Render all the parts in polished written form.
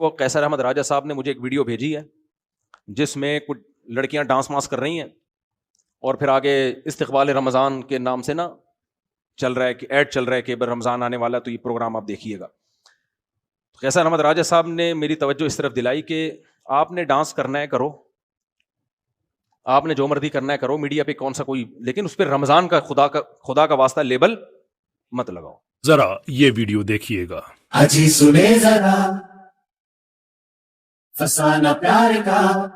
وہ قیصر احمد راجہ صاحب نے مجھے ایک ویڈیو بھیجی ہے جس میں کچھ لڑکیاں ڈانس ماس کر رہی ہیں اور پھر آگے استقبال رمضان کے نام سے نا چل رہا ہے کہ ایڈ چل رہا ہے کہ رمضان آنے والا تو یہ پروگرام آپ دیکھیے گا. قیصر احمد راجہ صاحب نے میری توجہ اس طرف دلائی کہ آپ نے ڈانس کرنا ہے کرو, آپ نے جو مرضی کرنا ہے کرو, میڈیا پہ کون سا کوئی, لیکن اس پہ رمضان کا خدا کا واسطہ لیبل مت لگاؤ. ذرا یہ ویڈیو دیکھیے گا. حجی سنے ذرا فسانہ پیار کا.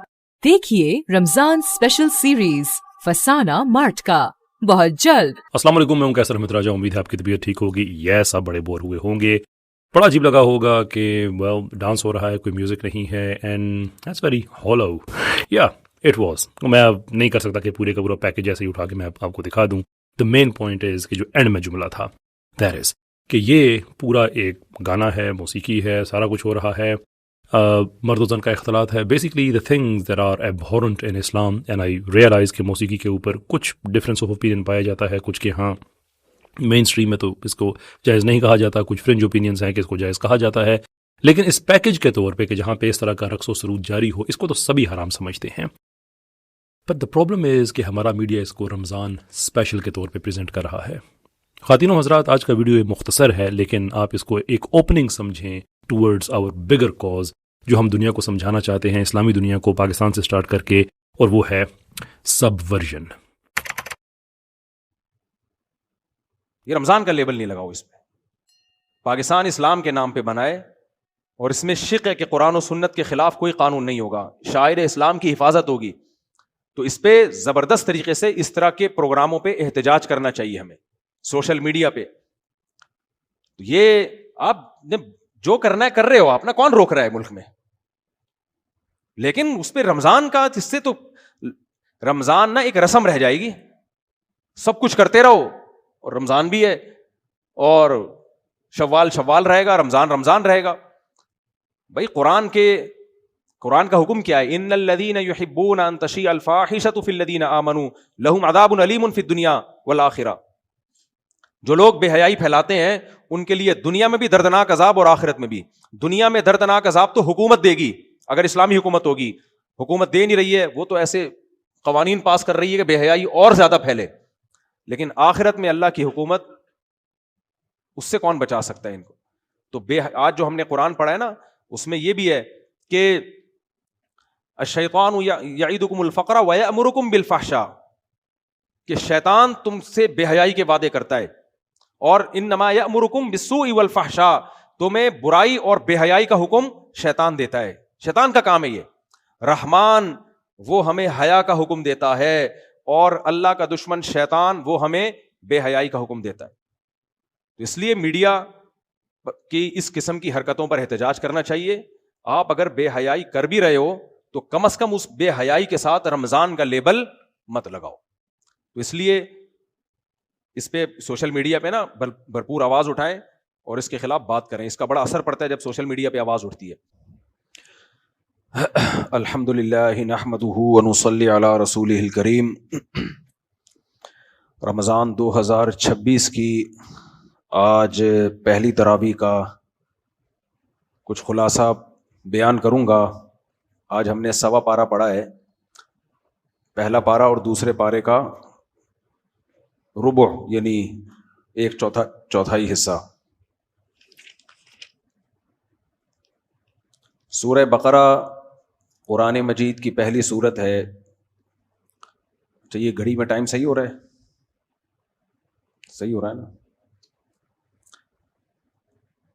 دیکھیے رمضان اسپیشل سیریز فسانہ مارٹ کا بہت جلد. السلام علیکم, میں ہوں قیصر احمد راجہ. امید ہے آپ کی طبیعت ٹھیک ہوگی. یس, آپ بڑے بور ہوئے ہوں گے, بڑا عجیب لگا ہوگا کہ ڈانس ہو رہا ہے, کوئی میوزک نہیں ہے, اینڈ دیٹس ویری ہالو. یا اٹ واز. میں اب نہیں کر سکتا کہ پورے کا پورا پیکج ایسے ہی اٹھا کے میں آپ کو دکھا دوں. دا مین پوائنٹ از کہ جو اینڈ میں جملہ تھا دیٹ از کہ یہ پورا ایک گانا ہے, موسیقی ہے, سارا کچھ ہو رہا ہے, مرد و زن کا اختلاط ہے. Basically the things that are abhorrent in Islam, and I realize کہ موسیقی کے اوپر کچھ ڈفرینس آف اوپینین پایا جاتا ہے, کچھ کہ ہاں مین اسٹریم میں تو اس کو جائز نہیں کہا جاتا, کچھ فرنج اوپینینس ہیں کہ اس کو جائز کہا جاتا ہے, لیکن اس پیکج کے طور پہ کہ جہاں پہ اس طرح کا رقص و سرود جاری ہو, اس کو تو سبھی حرام سمجھتے ہیں. بٹ دا پرابلم از کہ ہمارا میڈیا اس کو رمضان اسپیشل کے طور پہ پریزنٹ کر رہا ہے. خواتین و حضرات, آج کا ویڈیو مختصر ہے, لیکن آپ اس کو ایک اوپننگ سمجھیں ٹورڈز آور بگر کاز جو ہم دنیا کو سمجھانا چاہتے ہیں, اسلامی دنیا کو, پاکستان سے سٹارٹ کر کے, اور وہ ہے سب ورژن. یہ رمضان کا لیبل نہیں لگاؤ اس پہ. پاکستان اسلام کے نام پہ بنائے اور اس میں شک ہے کہ قرآن و سنت کے خلاف کوئی قانون نہیں ہوگا, شاعر اسلام کی حفاظت ہوگی, تو اس پہ زبردست طریقے سے اس طرح کے پروگراموں پہ احتجاج کرنا چاہیے ہمیں سوشل میڈیا پہ. یہ آپ نے جو کرنا ہے کر رہے ہو آپ نا, کون روک رہا ہے ملک میں, لیکن اس پہ رمضان کا, اس سے تو رمضان نا ایک رسم رہ جائے گی. سب کچھ کرتے رہو اور رمضان بھی ہے, اور شوال رہے گا, رمضان رہے گا. بھائی قرآن کا حکم کیا ہے؟ ان الذین یحبون ان تشیع الفاحشۃ فی الذین آمنوا لہم عذاب علیم فی الدنیا والآخرہ. جو لوگ بے حیائی پھیلاتے ہیں ان کے لیے دنیا میں بھی دردناک عذاب اور آخرت میں بھی. دنیا میں دردناک عذاب تو حکومت دے گی, اگر اسلامی حکومت ہوگی. حکومت دے نہیں رہی ہے, وہ تو ایسے قوانین پاس کر رہی ہے کہ بے حیائی اور زیادہ پھیلے, لیکن آخرت میں اللہ کی حکومت, اس سے کون بچا سکتا ہے ان کو؟ تو آج جو ہم نے قرآن پڑھا ہے نا, اس میں یہ بھی ہے کہ الشیطان یعیدکم الفقر ویأمرکم بالفحشاء, کہ شیطان تم سے بے حیائی کے وعدے کرتا ہے, اور انما یأمرکم بالسوء والفحشاء, تمہیں برائی اور بے حیائی کا حکم شیطان دیتا ہے. شیطان کا کام ہے یہ. رحمان وہ ہمیں حیا کا حکم دیتا ہے, اور اللہ کا دشمن شیطان وہ ہمیں بے حیائی کا حکم دیتا ہے. تو اس لیے میڈیا کی اس قسم کی حرکتوں پر احتجاج کرنا چاہیے. آپ اگر بے حیائی کر بھی رہے ہو تو کم از کم اس بے حیائی کے ساتھ رمضان کا لیبل مت لگاؤ. تو اس لیے اس پہ سوشل میڈیا پہ نا بھرپور آواز اٹھائیں اور اس کے خلاف بات کریں. اس کا بڑا اثر پڑتا ہے جب سوشل میڈیا پہ آواز اٹھتی ہے. الحمدللہ نحمدہ ونصلی علی رسولہ الکریم. رمضان 2026 کی آج پہلی تراویح کا کچھ خلاصہ بیان کروں گا. آج ہم نے سوا پارہ پڑھا ہے, پہلا پارہ اور دوسرے پارے کا ربع یعنی ایک چوتھائی حصہ. سورہ بقرہ قرآن مجید کی پہلی سورت ہے. چلیے گھڑی میں ٹائم صحیح ہو رہا ہے, صحیح ہو رہا ہے نا.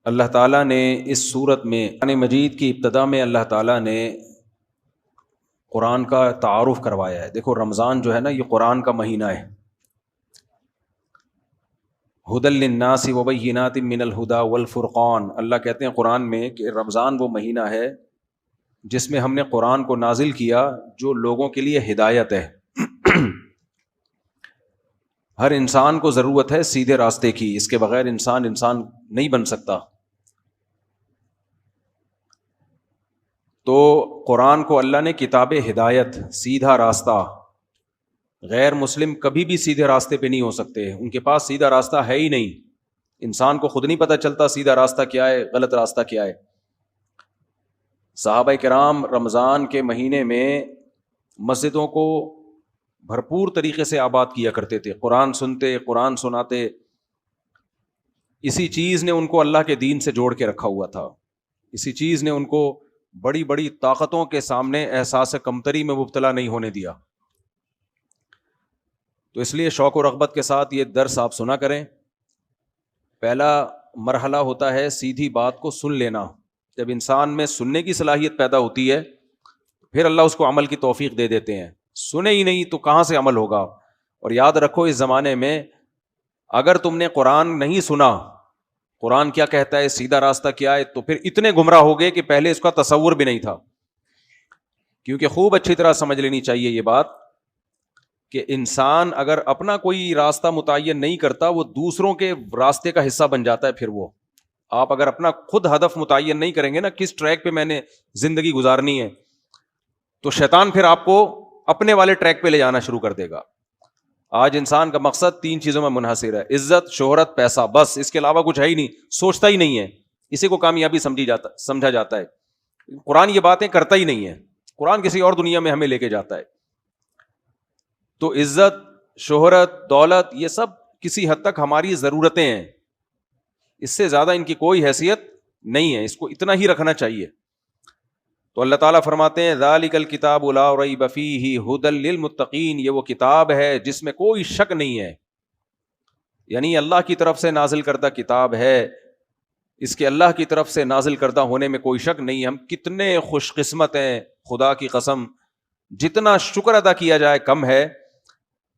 اللہ تعالیٰ نے اس سورت میں قرآن مجید کی ابتدا میں اللہ تعالیٰ نے قرآن کا تعارف کروایا ہے. دیکھو رمضان جو ہے نا یہ قرآن کا مہینہ ہے. ھدی للناس وبینات من الہدی والفرقان. اللہ کہتے ہیں قرآن میں کہ رمضان وہ مہینہ ہے جس میں ہم نے قرآن کو نازل کیا جو لوگوں کے لیے ہدایت ہے. ہر انسان کو ضرورت ہے سیدھے راستے کی, اس کے بغیر انسان نہیں بن سکتا. تو قرآن کو اللہ نے کتاب ہدایت, سیدھا راستہ. غیر مسلم کبھی بھی سیدھے راستے پہ نہیں ہو سکتے, ان کے پاس سیدھا راستہ ہے ہی نہیں. انسان کو خود نہیں پتہ چلتا سیدھا راستہ کیا ہے, غلط راستہ کیا ہے. صحابہ کرام رمضان کے مہینے میں مسجدوں کو بھرپور طریقے سے آباد کیا کرتے تھے، قرآن سنتے، قرآن سناتے. اسی چیز نے ان کو اللہ کے دین سے جوڑ کے رکھا ہوا تھا. اسی چیز نے ان کو بڑی بڑی طاقتوں کے سامنے احساس کمتری میں مبتلا نہیں ہونے دیا. تو اس لیے شوق و رغبت کے ساتھ یہ درس آپ سنا کریں. پہلا مرحلہ ہوتا ہے سیدھی بات کو سن لینا. جب انسان میں سننے کی صلاحیت پیدا ہوتی ہے پھر اللہ اس کو عمل کی توفیق دے دیتے ہیں. سنے ہی نہیں تو کہاں سے عمل ہوگا. اور یاد رکھو اس زمانے میں اگر تم نے قرآن نہیں سنا، قرآن کیا کہتا ہے، سیدھا راستہ کیا ہے، تو پھر اتنے گمراہ ہو گئے کہ پہلے اس کا تصور بھی نہیں تھا. کیونکہ خوب اچھی طرح سمجھ لینی چاہیے یہ بات کہ انسان اگر اپنا کوئی راستہ متعین نہیں کرتا وہ دوسروں کے راستے کا حصہ بن جاتا ہے. پھر وہ آپ اگر اپنا خود ہدف متعین نہیں کریں گے نا، کس ٹریک پہ میں نے زندگی گزارنی ہے، تو شیطان پھر آپ کو اپنے والے ٹریک پہ لے جانا شروع کر دے گا. آج انسان کا مقصد 3 چیزوں میں منحصر ہے: عزت، شہرت، پیسہ. بس اس کے علاوہ کچھ ہے ہی نہیں، سوچتا ہی نہیں ہے. اسی کو کامیابی سمجھا جاتا ہے. قرآن یہ باتیں کرتا ہی نہیں ہے. قرآن کسی اور دنیا میں ہمیں لے کے جاتا ہے. تو عزت، شہرت، دولت یہ سب کسی حد تک ہماری ضرورتیں ہیں، اس سے زیادہ ان کی کوئی حیثیت نہیں ہے. اس کو اتنا ہی رکھنا چاہیے. تو اللہ تعالیٰ فرماتے ہیں ذالک الکتاب لا ریب فیہ ھدی للمتقین، یہ وہ کتاب ہے جس میں کوئی شک نہیں ہے. یعنی اللہ کی طرف سے نازل کردہ کتاب ہے، اس کے اللہ کی طرف سے نازل کردہ ہونے میں کوئی شک نہیں. ہم کتنے خوش قسمت ہیں، خدا کی قسم جتنا شکر ادا کیا جائے کم ہے.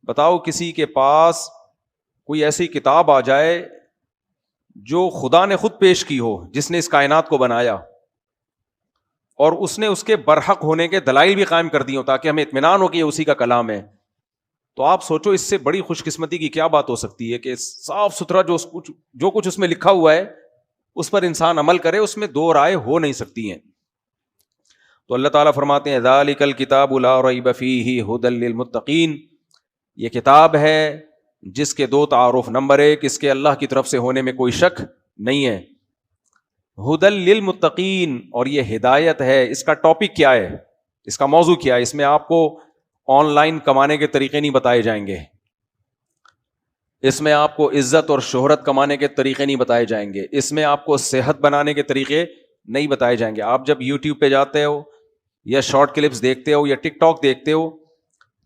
بتاؤ کسی کے پاس کوئی ایسی کتاب آ جائے جو خدا نے خود پیش کی ہو، جس نے اس کائنات کو بنایا، اور اس نے اس کے برحق ہونے کے دلائل بھی قائم کر دی ہوں تاکہ ہمیں اطمینان ہو کہ یہ اسی کا کلام ہے. تو آپ سوچو اس سے بڑی خوش قسمتی کی کیا بات ہو سکتی ہے کہ صاف ستھرا جو کچھ اس میں لکھا ہوا ہے اس پر انسان عمل کرے. اس میں 2 رائے ہو نہیں سکتی ہیں. تو اللہ تعالیٰ فرماتے ہیں ذالک الکتاب لا ریب فیہ ھدی للمتقین، یہ کتاب ہے جس کے 2 تعارف. نمبر 1 اس کے اللہ کی طرف سے ہونے میں کوئی شک نہیں ہے. ھدی للمتقین، اور یہ ہدایت ہے. اس کا ٹاپک کیا ہے، اس کا موضوع کیا ہے؟ اس میں آپ کو آن لائن کمانے کے طریقے نہیں بتائے جائیں گے، اس میں آپ کو عزت اور شہرت کمانے کے طریقے نہیں بتائے جائیں گے، اس میں آپ کو صحت بنانے کے طریقے نہیں بتائے جائیں گے. آپ جب یوٹیوب پہ جاتے ہو یا شارٹ کلپس دیکھتے ہو یا ٹک ٹاک دیکھتے ہو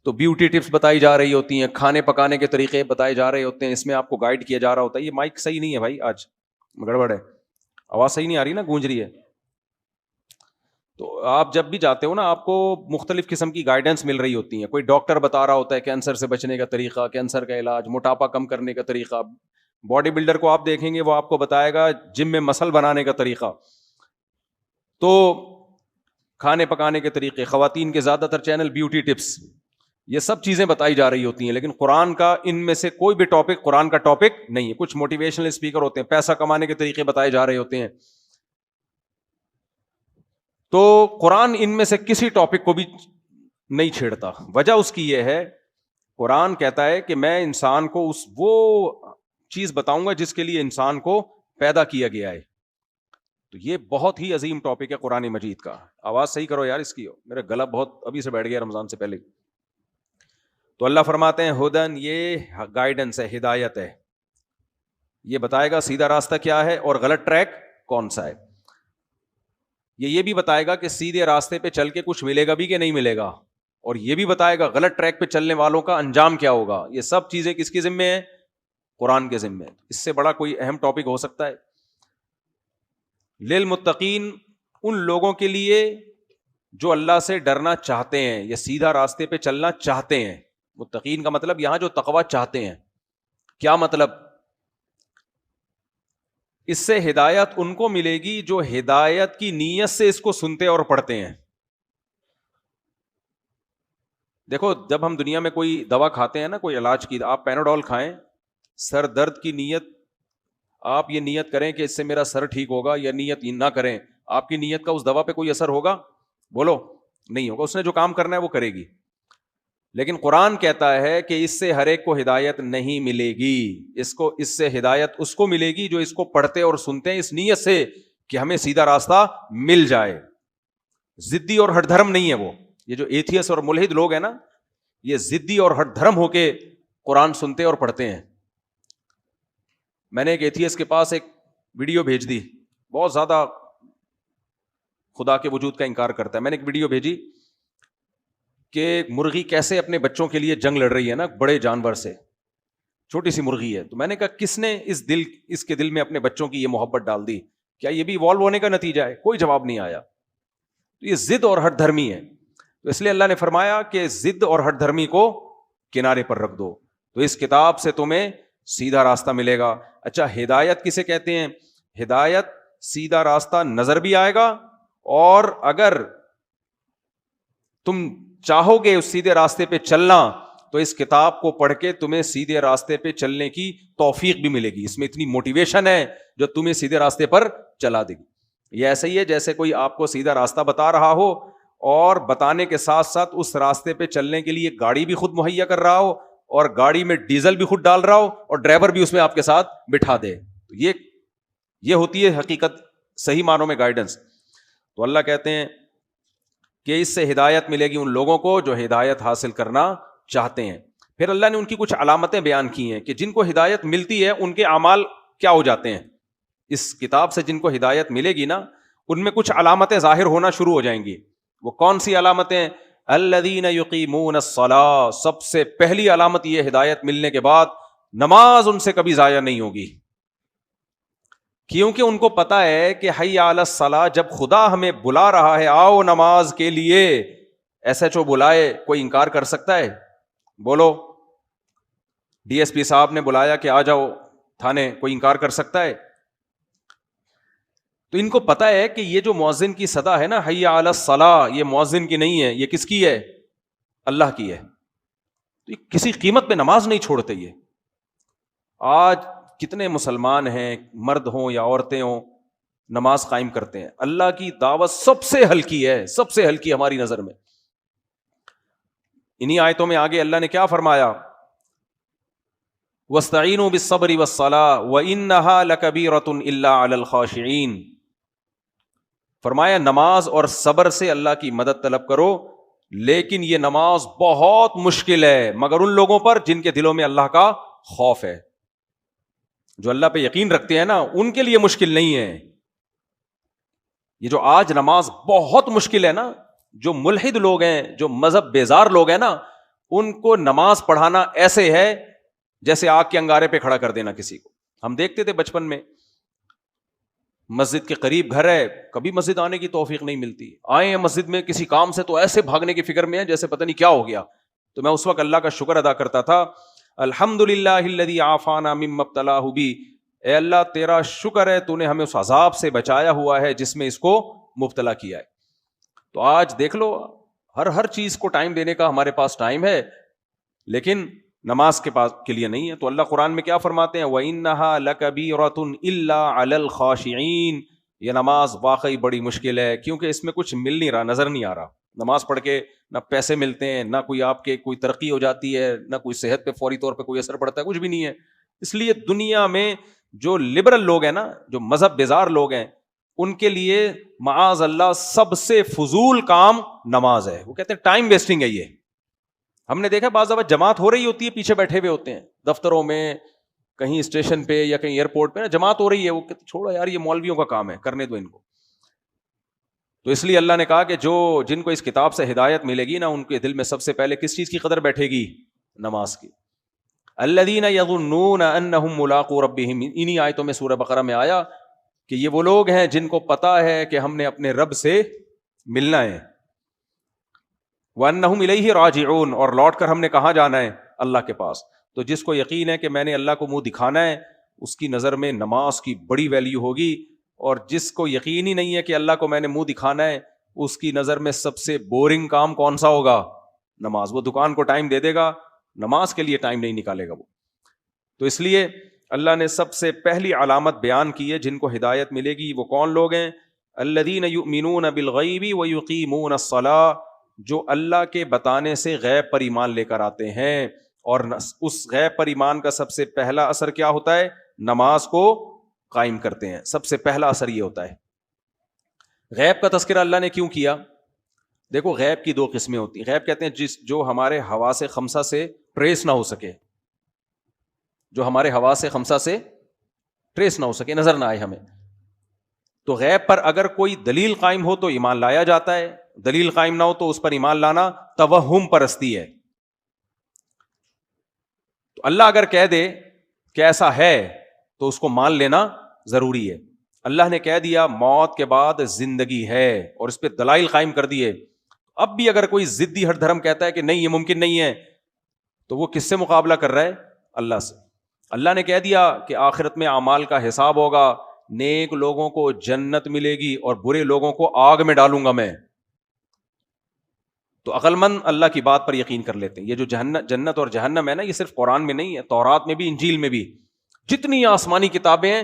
تو بیوٹی ٹپس بتائی جا رہی ہوتی ہیں، کھانے پکانے کے طریقے بتائے جا رہے ہوتے ہیں، اس میں آپ کو گائیڈ کیا جا رہا ہوتا ہے. یہ مائک صحیح نہیں ہے بھائی، آج گڑبڑ ہے، آواز صحیح نہیں آ رہی نا، گونج رہی ہے. تو آپ جب بھی جاتے ہو نا آپ کو مختلف قسم کی گائیڈنس مل رہی ہوتی ہیں. کوئی ڈاکٹر بتا رہا ہوتا ہے کینسر سے بچنے کا طریقہ، کینسر کا علاج، موٹاپا کم کرنے کا طریقہ. باڈی بلڈر کو آپ دیکھیں گے وہ آپ کو بتائے گا جم میں مسل بنانے کا طریقہ. تو کھانے پکانے کے طریقے، خواتین کے زیادہ تر چینل بیوٹی ٹپس، یہ سب چیزیں بتائی جا رہی ہوتی ہیں. لیکن قرآن کا ان میں سے کوئی بھی ٹاپک قرآن کا ٹاپک نہیں ہے. کچھ موٹیویشنل اسپیکر ہوتے ہیں، پیسہ کمانے کے طریقے بتائے جا رہے ہوتے ہیں. تو قرآن ان میں سے کسی ٹاپک کو بھی نہیں چھیڑتا. وجہ اس کی یہ ہے، قرآن کہتا ہے کہ میں انسان کو وہ چیز بتاؤں گا جس کے لیے انسان کو پیدا کیا گیا ہے. تو یہ بہت ہی عظیم ٹاپک ہے قرآن مجید کا. آواز صحیح کرو یار اس کی، میرا گلا بہت ابھی سے بیٹھ گیا رمضان سے پہلے. تو اللہ فرماتے ہیں ہدن، یہ گائیڈنس ہے، ہدایت ہے. یہ بتائے گا سیدھا راستہ کیا ہے اور غلط ٹریک کون سا ہے. یہ بھی بتائے گا کہ سیدھے راستے پہ چل کے کچھ ملے گا بھی کہ نہیں ملے گا، اور یہ بھی بتائے گا غلط ٹریک پہ چلنے والوں کا انجام کیا ہوگا. یہ سب چیزیں کس کے ذمے ہیں؟ قرآن کے ذمے. اس سے بڑا کوئی اہم ٹاپک ہو سکتا ہے؟ للمتقین، ان لوگوں کے لیے جو اللہ سے ڈرنا چاہتے ہیں، یہ سیدھا راستے پہ چلنا چاہتے ہیں. متقین کا مطلب یہاں جو تقویٰ چاہتے ہیں. کیا مطلب؟ اس سے ہدایت ان کو ملے گی جو ہدایت کی نیت سے اس کو سنتے اور پڑھتے ہیں. دیکھو جب ہم دنیا میں کوئی دوا کھاتے ہیں نا، کوئی علاج کی، آپ پیناڈول کھائیں، سر درد کی نیت، آپ یہ نیت کریں کہ اس سے میرا سر ٹھیک ہوگا، یا نیت نہ کریں، آپ کی نیت کا اس دوا پہ کوئی اثر ہوگا؟ بولو نہیں ہوگا. اس نے جو کام کرنا ہے وہ کرے گی. لیکن قرآن کہتا ہے کہ اس سے ہر ایک کو ہدایت نہیں ملے گی. اس سے ہدایت اس کو ملے گی جو اس کو پڑھتے اور سنتے ہیں اس نیت سے کہ ہمیں سیدھا راستہ مل جائے. ضدی اور ہٹ دھرم نہیں ہے وہ. یہ جو ایتھیس اور ملحد لوگ ہیں نا, یہ ضدی اور ہٹ دھرم ہو کے قرآن سنتے اور پڑھتے ہیں. میں نے ایک ایتھیس کے پاس ایک ویڈیو بھیج دی, بہت زیادہ خدا کے وجود کا انکار کرتا ہے. میں نے ایک ویڈیو بھیجی کہ مرغی کیسے اپنے بچوں کے لیے جنگ لڑ رہی ہے نا بڑے جانور سے, چھوٹی سی مرغی ہے. تو میں نے کہا کس نے اس کے دل میں اپنے بچوں کی یہ محبت ڈال دی؟ کیا یہ بھی ایوالو ہونے کا نتیجہ ہے؟ کوئی جواب نہیں آیا. تو یہ ضد اور ہٹ دھرمی ہے. تو اس لیے اللہ نے فرمایا کہ ضد اور ہٹ دھرمی کو کنارے پر رکھ دو, تو اس کتاب سے تمہیں سیدھا راستہ ملے گا. اچھا, ہدایت کسے کہتے ہیں؟ ہدایت سیدھا راستہ نظر بھی آئے گا, اور اگر تم چاہو گے اس سیدھے راستے پہ چلنا تو اس کتاب کو پڑھ کے تمہیں سیدھے راستے پہ چلنے کی توفیق بھی ملے گی. اس میں اتنی موٹیویشن ہے جو تمہیں سیدھے راستے پر چلا دے گی. یہ ایسا ہی ہے جیسے کوئی آپ کو سیدھا راستہ بتا رہا ہو اور بتانے کے ساتھ ساتھ اس راستے پہ چلنے کے لیے گاڑی بھی خود مہیا کر رہا ہو, اور گاڑی میں ڈیزل بھی خود ڈال رہا ہو, اور ڈرائیور بھی اس میں آپ کے ساتھ بٹھا دے. تو یہ ہوتی ہے حقیقت, صحیح معنوں میں گائیڈنس. تو اللہ کہتے ہیں کہ اس سے ہدایت ملے گی ان لوگوں کو جو ہدایت حاصل کرنا چاہتے ہیں. پھر اللہ نے ان کی کچھ علامتیں بیان کی ہیں کہ جن کو ہدایت ملتی ہے ان کے اعمال کیا ہو جاتے ہیں. اس کتاب سے جن کو ہدایت ملے گی نا, ان میں کچھ علامتیں ظاہر ہونا شروع ہو جائیں گی. وہ کون سی علامتیں؟ الذین یقیمون الصلاۃ. سب سے پہلی علامت یہ ہدایت ملنے کے بعد نماز ان سے کبھی ضائع نہیں ہوگی, کیونکہ ان کو پتا ہے کہ حی علی الصلاۃ, جب خدا ہمیں بلا رہا ہے آؤ نماز کے لیے, ایس ایچ او بلائے, کوئی انکار کر سکتا ہے؟ بولو. ڈی ایس پی صاحب نے بلایا کہ آ جاؤ تھانے, کوئی انکار کر سکتا ہے؟ تو ان کو پتا ہے کہ یہ جو مؤذن کی صدا ہے نا حی علی الصلاۃ, یہ مؤذن کی نہیں ہے, یہ کس کی ہے؟ اللہ کی ہے. تو یہ کسی قیمت پہ نماز نہیں چھوڑتے. یہ آج کتنے مسلمان ہیں, مرد ہوں یا عورتیں ہوں, نماز قائم کرتے ہیں. اللہ کی دعوت سب سے ہلکی ہے, سب سے ہلکی ہماری نظر میں. انہی آیتوں میں آگے اللہ نے کیا فرمایا؟ وَاسْتَعِينُوا بِالصَّبْرِ وَالصَّلَاةِ وَإِنَّهَا لَكَبِيرَةٌ إِلَّا عَلَى الْخَاشِعِينَ. فرمایا نماز اور صبر سے اللہ کی مدد طلب کرو, لیکن یہ نماز بہت مشکل ہے مگر ان لوگوں پر جن کے دلوں میں اللہ کا خوف ہے. جو اللہ پہ یقین رکھتے ہیں نا ان کے لیے مشکل نہیں ہے. یہ جو آج نماز بہت مشکل ہے نا, جو ملحد لوگ ہیں, جو مذہب بیزار لوگ ہیں نا, ان کو نماز پڑھانا ایسے ہے جیسے آگ کے انگارے پہ کھڑا کر دینا کسی کو. ہم دیکھتے تھے بچپن میں, مسجد کے قریب گھر ہے, کبھی مسجد آنے کی توفیق نہیں ملتی. آئے ہیں مسجد میں کسی کام سے تو ایسے بھاگنے کی فکر میں ہے جیسے پتہ نہیں کیا ہو گیا. تو میں اس وقت اللہ کا شکر ادا کرتا تھا, الحمدللہ الذی عافانا مما ابتلاہ بی, اے اللہ تیرا شکر ہے تو نے ہمیں اس عذاب سے بچایا ہوا ہے جس میں اس کو مبتلا کیا ہے. تو آج دیکھ لو ہر چیز کو ٹائم دینے کا ہمارے پاس ٹائم ہے, لیکن نماز کے لیے نہیں ہے. تو اللہ قرآن میں کیا فرماتے ہیں؟ وَإِنَّهَا لَكَبِيرَةٌ إِلَّا عَلَى الْخَاشِعِينَ. یہ نماز واقعی بڑی مشکل ہے کیونکہ اس میں کچھ مل نہیں رہا, نظر نہیں آ رہا. نماز پڑھ کے نہ پیسے ملتے ہیں, نہ کوئی آپ کے کوئی ترقی ہو جاتی ہے, نہ کوئی صحت پہ فوری طور پہ کوئی اثر پڑتا ہے, کچھ بھی نہیں ہے. اس لیے دنیا میں جو لبرل لوگ ہیں نا, جو مذہب بیزار لوگ ہیں, ان کے لیے معاذ اللہ سب سے فضول کام نماز ہے. وہ کہتے ہیں ٹائم ویسٹنگ ہے. یہ ہم نے دیکھا بعض دفعہ جماعت ہو رہی ہوتی ہے, پیچھے بیٹھے ہوئے ہوتے ہیں دفتروں میں, کہیں اسٹیشن پہ یا کہیں ایئرپورٹ پہ نا جماعت ہو رہی ہے, وہ کہتے چھوڑو یار یہ مولویوں کا کام ہے, کرنے دو ان کو. تو اس لیے اللہ نے کہا کہ جن کو اس کتاب سے ہدایت ملے گی نا, ان کے دل میں سب سے پہلے کس چیز کی قدر بیٹھے گی؟ نماز کی. الذین یظنون انہم ملاقو ربہم. انہی آیتوں میں سورہ بقرہ میں آیا کہ یہ وہ لوگ ہیں جن کو پتا ہے کہ ہم نے اپنے رب سے ملنا ہے. وَأَنَّهُمْ إِلَيْهِ رَاجِعُونَ. اور لوٹ کر ہم نے کہاں جانا ہے؟ اللہ کے پاس. تو جس کو یقین ہے کہ میں نے اللہ کو منہ دکھانا ہے, اس کی نظر میں نماز کی بڑی ویلیو ہوگی, اور جس کو یقین ہی نہیں ہے کہ اللہ کو میں نے منہ دکھانا ہے, اس کی نظر میں سب سے بورنگ کام کون سا ہوگا؟ نماز. وہ دکان کو ٹائم دے دے گا, نماز کے لیے ٹائم نہیں نکالے گا وہ. تو اس لیے اللہ نے سب سے پہلی علامت بیان کی ہے جن کو ہدایت ملے گی. وہ کون لوگ ہیں؟ الذین یؤمنون بالغیب ویقیمون الصلاۃ. جو اللہ کے بتانے سے غیب پر ایمان لے کر آتے ہیں, اور اس غیب پر ایمان کا سب سے پہلا اثر کیا ہوتا ہے؟ نماز کو قائم کرتے ہیں. سب سے پہلا اثر یہ ہوتا ہے. غیب کا تذکرہ اللہ نے کیوں کیا؟ دیکھو غیب کی دو قسمیں ہوتی ہیں. غیب کہتے ہیں جو ہمارے حواس خمسہ سے ٹریس نہ ہو سکے, جو ہمارے حواس خمسہ سے ٹریس نہ ہو سکے, نظر نہ آئے ہمیں. تو غیب پر اگر کوئی دلیل قائم ہو تو ایمان لایا جاتا ہے, دلیل قائم نہ ہو تو اس پر ایمان لانا توہم پرستی ہے. تو اللہ اگر کہہ دے کہ ایسا ہے تو اس کو مان لینا ضروری ہے. اللہ نے کہہ دیا موت کے بعد زندگی ہے اور اس پہ دلائل قائم کر دیے. اب بھی اگر کوئی ضدی ہر دھرم کہتا ہے کہ نہیں یہ ممکن نہیں ہے, تو وہ کس سے مقابلہ کر رہا ہے؟ اللہ سے. اللہ نے کہہ دیا کہ آخرت میں اعمال کا حساب ہوگا, نیک لوگوں کو جنت ملے گی اور برے لوگوں کو آگ میں ڈالوں گا میں. تو عقل مند اللہ کی بات پر یقین کر لیتے ہیں. یہ جو جنت اور جہنم ہے نا, یہ صرف قرآن میں نہیں ہے, تورات میں بھی, انجیل میں بھی, جتنی آسمانی کتابیں ہیں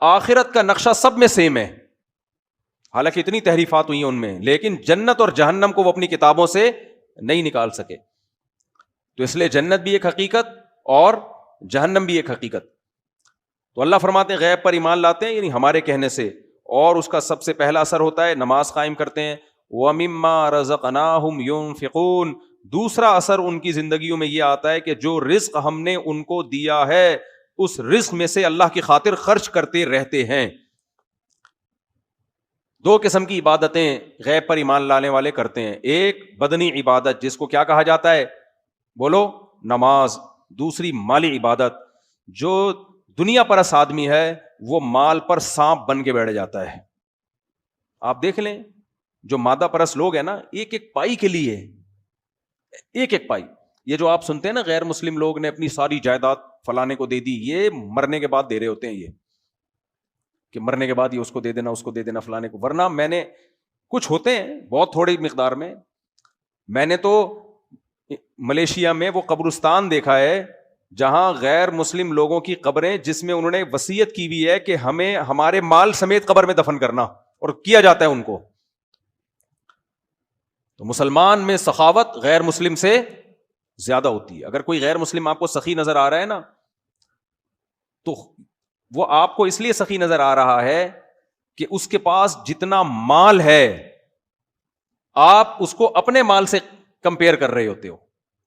آخرت کا نقشہ سب میں سیم ہے. حالانکہ اتنی تحریفات ہوئی ہیں ان میں, لیکن جنت اور جہنم کو وہ اپنی کتابوں سے نہیں نکال سکے. تو اس لیے جنت بھی ایک حقیقت اور جہنم بھی ایک حقیقت. تو اللہ فرماتے ہیں غیب پر ایمان لاتے ہیں یعنی ہمارے کہنے سے, اور اس کا سب سے پہلا اثر ہوتا ہے نماز قائم کرتے ہیں. وَمِمَّا رَزَقْنَاهُمْ يُنْفِقُونَ, دوسرا اثر ان کی زندگیوں میں یہ آتا ہے کہ جو رزق ہم نے ان کو دیا ہے اس رزق میں سے اللہ کی خاطر خرچ کرتے رہتے ہیں. دو قسم کی عبادتیں غیب پر ایمان لانے والے کرتے ہیں. ایک بدنی عبادت جس کو کیا کہا جاتا ہے, بولو, نماز. دوسری مالی عبادت. جو دنیا پرست آدمی ہے وہ مال پر سانپ بن کے بیٹھ جاتا ہے. آپ دیکھ لیں جو مادہ پرست لوگ ہیں نا, ایک ایک پائی کے لیے, ایک ایک پائی. یہ جو آپ سنتے ہیں نا غیر مسلم لوگ نے اپنی ساری جائیداد فلانے کو دے دی, یہ مرنے کے بعد دے رہے ہوتے ہیں, یہ کہ مرنے کے بعد یہ اس کو دے دینا, اس کو دے دینا, فلانے کو. ورنہ میں نے کچھ ہوتے ہیں بہت تھوڑی مقدار میں, میں نے تو ملیشیا میں وہ قبرستان دیکھا ہے جہاں غیر مسلم لوگوں کی قبریں, جس میں انہوں نے وصیت کی ہوئی ہے کہ ہمیں ہمارے مال سمیت قبر میں دفن کرنا, اور کیا جاتا ہے ان کو. تو مسلمان میں سخاوت غیر مسلم سے زیادہ ہوتی ہے. اگر کوئی غیر مسلم آپ کو سخی نظر آ رہا ہے نا, تو وہ آپ کو اس لیے سخی نظر آ رہا ہے کہ اس کے پاس جتنا مال ہے آپ اس کو اپنے مال سے کمپیئر کر رہے ہوتے ہو.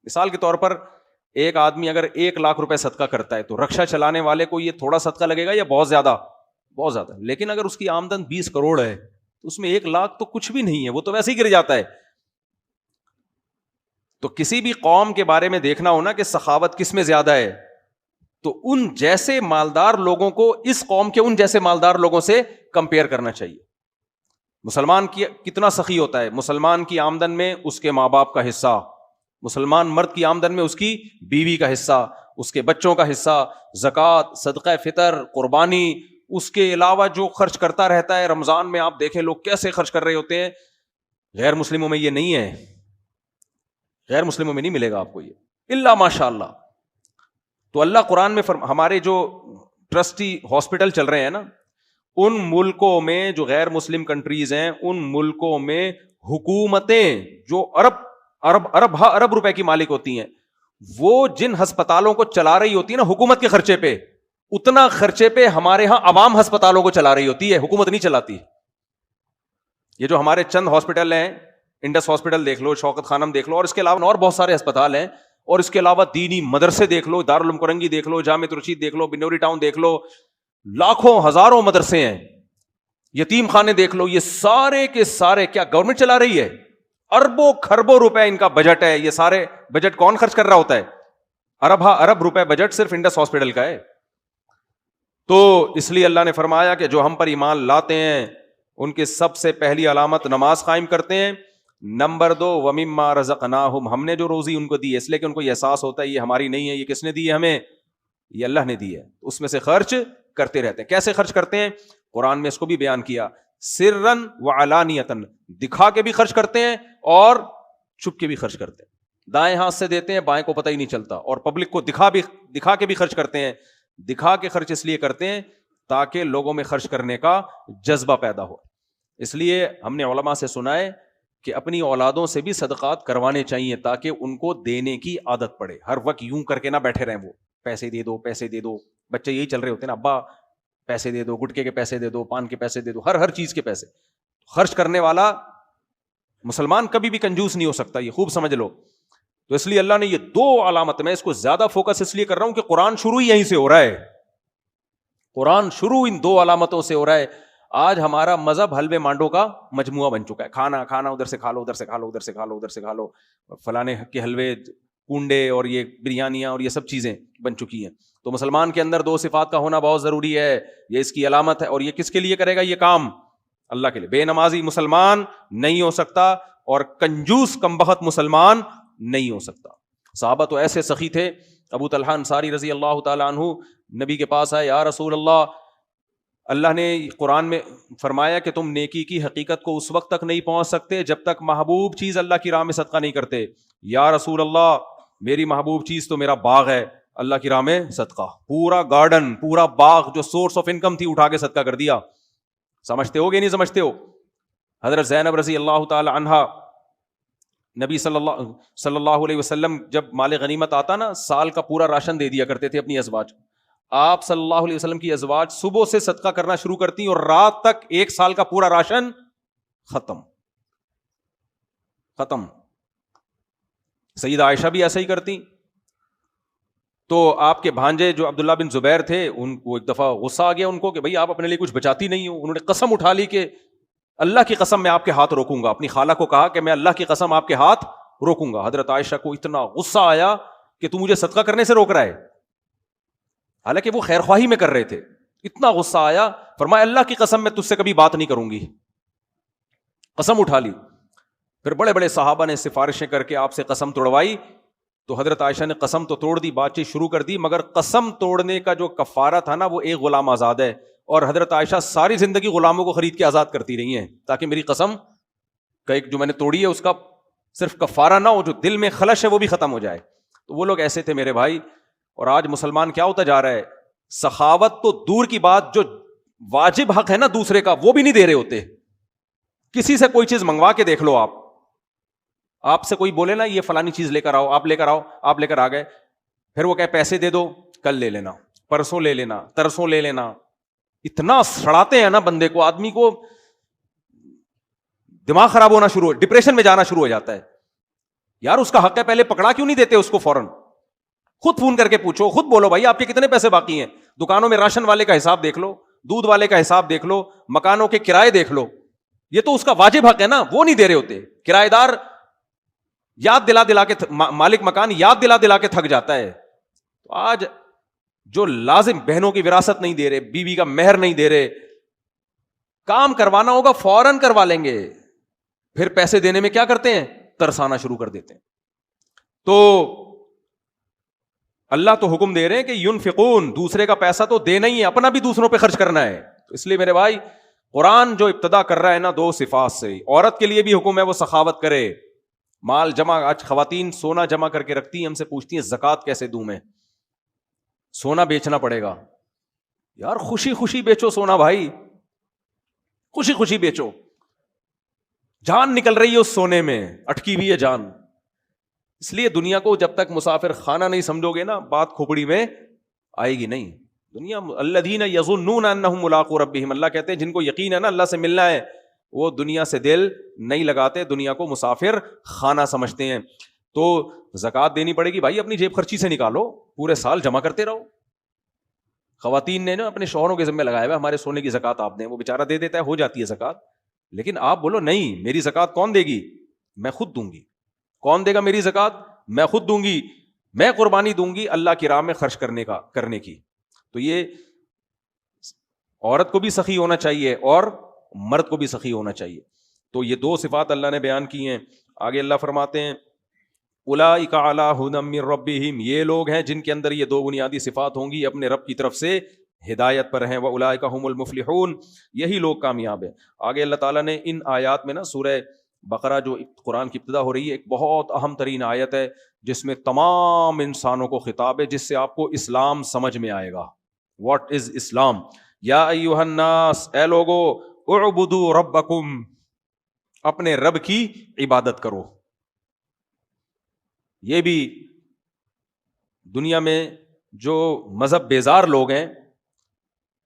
مثال کے طور پر ایک آدمی اگر 1,00,000 روپے صدقہ کرتا ہے تو رکشا چلانے والے کو یہ تھوڑا صدقہ لگے گا یا بہت زیادہ؟ بہت زیادہ. لیکن اگر اس کی آمدن 20 کروڑ ہے تو اس میں 1,00,000 تو کچھ بھی نہیں ہے, وہ تو ویسے ہی گر جاتا ہے. تو کسی بھی قوم کے بارے میں دیکھنا ہونا کہ سخاوت کس میں زیادہ ہے, تو ان جیسے مالدار لوگوں کو اس قوم کے ان جیسے مالدار لوگوں سے کمپیئر کرنا چاہیے. مسلمان کی کتنا سخی ہوتا ہے, مسلمان کی آمدن میں اس کے ماں باپ کا حصہ, مسلمان مرد کی آمدن میں اس کی بیوی کا حصہ, اس کے بچوں کا حصہ, زکوٰۃ, صدقہ فطر, قربانی, اس کے علاوہ جو خرچ کرتا رہتا ہے. رمضان میں آپ دیکھیں لوگ کیسے خرچ کر رہے ہوتے ہیں. غیر مسلموں میں یہ نہیں ہے, غیر مسلموں میں نہیں ملے گا آپ کو یہ الا ماشاء اللہ. تو اللہ قرآن میں ہمارے جو ٹرسٹی ہاسپٹل چل رہے ہیں نا, ان ملکوں میں جو غیر مسلم کنٹریز ہیں, ان ملکوں میں حکومتیں جو ارب روپے کی مالک ہوتی ہیں, وہ جن ہسپتالوں کو چلا رہی ہوتی ہے نا حکومت کے خرچے پہ, اتنا خرچے پہ ہمارے ہاں عوام ہسپتالوں کو چلا رہی ہوتی ہے, حکومت نہیں چلاتی. یہ جو ہمارے چند ہاسپٹل ہیں, انڈس ہاسپٹل دیکھ لو, شوکت خانم دیکھ لو, اور اس کے علاوہ اور بہت سارے ہسپتال ہیں, اور اس کے علاوہ دینی مدرسے دیکھ لو, دارالعلوم کرنگی دیکھ لو, جامع رشید دیکھ لو, بنوری ٹاؤن دیکھ لو, لاکھوں ہزاروں مدرسے ہیں, یتیم خانے دیکھ لو. یہ سارے کے سارے کیا گورنمنٹ چلا رہی ہے؟ اربوں کھربوں روپے ان کا بجٹ ہے. یہ سارے بجٹ کون خرچ کر رہا ہوتا ہے؟ ارب روپے بجٹ صرف انڈس ہاسپٹل کا ہے. تو اس لیے اللہ نے فرمایا کہ جو ہم پر ایمان لاتے ہیں ان کے سب سے پہلی علامت نماز قائم کرتے ہیں. نمبر 2 وَمِمَّا رَزَقْنَاهُمْ, ہم نے جو روزی ان کو دی ہے, اس لیے کہ ان کو یہ احساس ہوتا ہے یہ ہماری نہیں ہے, یہ کس نے دی ہے ہمیں؟ یہ اللہ نے دی ہے. اس میں سے خرچ کرتے رہتے ہیں. کیسے خرچ کرتے ہیں؟ قرآن میں اس کو بھی بیان کیا, سرًا وعلانیۃً, دکھا کے بھی خرچ کرتے ہیں اور چھپ کے بھی خرچ کرتے ہیں. دائیں ہاتھ سے دیتے ہیں, بائیں کو پتہ ہی نہیں چلتا, اور پبلک کو دکھا کے بھی خرچ کرتے ہیں. دکھا کے خرچ اس لیے کرتے ہیں تاکہ لوگوں میں خرچ کرنے کا جذبہ پیدا ہو. اس لیے ہم نے علماء سے سنا ہے کہ اپنی اولادوں سے بھی صدقات کروانے چاہیے تاکہ ان کو دینے کی عادت پڑے. ہر وقت یوں کر کے نہ بیٹھے رہیں, وہ پیسے دے دو پیسے دے دو. بچے یہی چل رہے ہوتے ہیں نا, ابا پیسے دے دو, گٹکے کے پیسے دے دو, پان کے پیسے دے دو, ہر چیز کے پیسے. خرچ کرنے والا مسلمان کبھی بھی کنجوس نہیں ہو سکتا, یہ خوب سمجھ لو. تو اس لیے اللہ نے یہ دو علامت, میں اس کو زیادہ فوکس اس لیے کر رہا ہوں کہ قرآن شروع ہی یہیں سے ہو رہا ہے, قرآن شروع ان دو علامتوں سے ہو رہا ہے. آج ہمارا مذہب حلوے مانڈو کا مجموعہ بن چکا ہے, کھانا کھانا ادھر سے کھا لو, ادھر سے کھا لو, ادھر سے کھا لو, ادھر سے کھا لو, فلانے کے حلوے, کنڈے اور یہ بریانیاں اور یہ سب چیزیں بن چکی ہیں. تو مسلمان کے اندر دو صفات کا ہونا بہت ضروری ہے, یہ اس کی علامت ہے. اور یہ کس کے لیے کرے گا یہ کام؟ اللہ کے لیے. بے نمازی مسلمان نہیں ہو سکتا اور کنجوس کمبخت مسلمان نہیں ہو سکتا. صحابہ تو ایسے سخی تھے. ابو طلحہ انصاری رضی اللہ تعالیٰ عنہ نبی کے پاس آئے, یا رسول اللہ, اللہ نے قرآن میں فرمایا کہ تم نیکی کی حقیقت کو اس وقت تک نہیں پہنچ سکتے جب تک محبوب چیز اللہ کی راہ میں صدقہ نہیں کرتے. یا رسول اللہ, میری محبوب چیز تو میرا باغ ہے, اللہ کی راہ میں صدقہ. پورا گارڈن, پورا باغ جو سورس آف انکم تھی اٹھا کے صدقہ کر دیا. سمجھتے ہو کہ نہیں سمجھتے ہو؟ حضرت زینب رضی اللہ تعالی عنہا, نبی صلی اللہ علیہ وسلم جب مال غنیمت آتا نا, سال کا پورا راشن دے دیا کرتے تھے اپنی ازواج. آپ صلی اللہ علیہ وسلم کی ازواج صبح سے صدقہ کرنا شروع کرتی اور رات تک 1 سال کا پورا راشن ختم. سیدہ عائشہ بھی ایسا ہی کرتی. تو آپ کے بھانجے جو عبداللہ بن زبیر تھے, ان کو ایک دفعہ غصہ آ گیا ان کو کہ بھائی آپ اپنے لیے کچھ بچاتی نہیں ہو. انہوں نے قسم اٹھا لی کہ اللہ کی قسم میں آپ کے ہاتھ روکوں گا. اپنی خالہ کو کہا کہ میں اللہ کی قسم آپ کے ہاتھ روکوں گا. حضرت عائشہ کو اتنا غصہ آیا کہ تو مجھے صدقہ کرنے سے روک رہا ہے, حالانکہ وہ خیر خواہی میں کر رہے تھے. اتنا غصہ آیا, فرمایا اللہ کی قسم میں تجھ سے کبھی بات نہیں کروں گی. قسم اٹھا لی. پھر بڑے بڑے صحابہ نے سفارشیں کر کے آپ سے قسم توڑوائی. تو حضرت عائشہ نے قسم تو توڑ دی, بات چیت شروع کر دی, مگر قسم توڑنے کا جو کفارہ تھا نا وہ ایک غلام آزاد ہے. اور حضرت عائشہ ساری زندگی غلاموں کو خرید کے آزاد کرتی رہی ہیں تاکہ میری قسم کا ایک جو میں نے توڑی ہے اس کا صرف کفارہ نہ ہو, جو دل میں خلش ہے وہ بھی ختم ہو جائے. تو وہ لوگ ایسے تھے میرے بھائی. اور آج مسلمان کیا ہوتا جا رہا ہے, سخاوت تو دور کی بات, جو واجب حق ہے نا دوسرے کا وہ بھی نہیں دے رہے ہوتے. کسی سے کوئی چیز منگوا کے دیکھ لو, آپ سے کوئی بولے نا یہ فلانی چیز لے کر آؤ, آپ لے کر آؤ, آپ لے کر آ گئے, پھر وہ کہے پیسے دے دو, کل لے لینا, پرسوں لے لینا, ترسوں لے لینا. اتنا سڑاتے ہیں نا بندے کو, آدمی کو دماغ خراب ہونا شروع, ڈپریشن میں جانا شروع ہو جاتا ہے. یار اس کا حق ہے, پہلے پکڑا کیوں نہیں دیتے اس کو فوراً؟ خود فون کر کے پوچھو, خود بولو بھائی آپ کے کتنے پیسے باقی ہیں. دکانوں میں راشن والے کا حساب دیکھ لو, دودھ والے کا حساب دیکھ لو, مکانوں کے کرائے دیکھ لو. یہ تو اس کا واجب حق ہے نا, وہ نہیں دے رہے ہوتے. کرایہ دار یاد دلا کے, مالک مکان یاد دلا کے تھک جاتا ہے. تو آج جو لازم بہنوں کی وراثت نہیں دے رہے, بیوی کا مہر نہیں دے رہے, کام کروانا ہوگا فوراً کروا لیں گے, پھر پیسے دینے میں کیا کرتے ہیں, ترسانا شروع کر دیتے ہیں. تو اللہ تو حکم دے رہے ہیں کہ ينفقون, دوسرے کا پیسہ تو دینا ہی ہے, اپنا بھی دوسروں پہ خرچ کرنا ہے. تو اس لیے میرے بھائی قرآن جو ابتدا کر رہا ہے نا 2 صفات سے, عورت کے لیے بھی حکم ہے وہ سخاوت کرے, مال جمع. آج خواتین سونا جمع کر کے رکھتی ہیں, ہم سے پوچھتی ہیں زکوٰۃ کیسے دوں میں, سونا بیچنا پڑے گا. یار خوشی خوشی بیچو سونا بھائی, خوشی خوشی بیچو. جان نکل رہی ہے اس سونے میں, اٹکی ہوئی ہے جان. اس لیے دنیا کو جب تک مسافر خانہ نہیں سمجھو گے نا, بات کھوپڑی میں آئے گی نہیں. دنیا الذین یظنون انہم ملاقو ربہم, اللہ کہتے ہیں جن کو یقین ہے نا اللہ سے ملنا ہے, وہ دنیا سے دل نہیں لگاتے, دنیا کو مسافر خانہ سمجھتے ہیں. تو زکوٰۃ دینی پڑے گی بھائی, اپنی جیب خرچی سے نکالو, پورے سال جمع کرتے رہو. خواتین نے نا اپنے شوہروں کے ذمہ لگایا ہوا ہمارے سونے کی زکوٰۃ آپ دیں, وہ بیچارہ دے دیتا ہے, ہو جاتی ہے زکوٰۃ. لیکن آپ بولو نہیں, میری زکوٰۃ کون دے گی, میں خود دوں گی. کون دے گا میری زکوٰۃ, میں خود دوں گی, میں قربانی دوں گی اللہ کی راہ میں خرچ کرنے کی. تو یہ عورت کو بھی سخی ہونا چاہیے اور مرد کو بھی سخی ہونا چاہیے. تو یہ 2 صفات اللہ نے بیان کی ہیں. آگے اللہ فرماتے ہیں اولئک علی ھدی من ربہم, یہ لوگ ہیں جن کے اندر یہ 2 بنیادی صفات ہوں گی, اپنے رب کی طرف سے ہدایت پر ہیں. واولئک ھم المفلحون, یہی لوگ کامیاب ہیں. آگے اللہ تعالیٰ نے ان آیات میں نا سورہ بقرہ جو قرآن کی ابتدا ہو رہی ہے, ایک بہت اہم ترین آیت ہے جس میں تمام انسانوں کو خطاب ہے, جس سے آپ کو اسلام سمجھ میں آئے گا. واٹ از اسلام؟ یا ایھا الناس, اے لوگو, اعبدوا ربکم, اپنے رب کی عبادت کرو. یہ بھی دنیا میں جو مذہب بیزار لوگ ہیں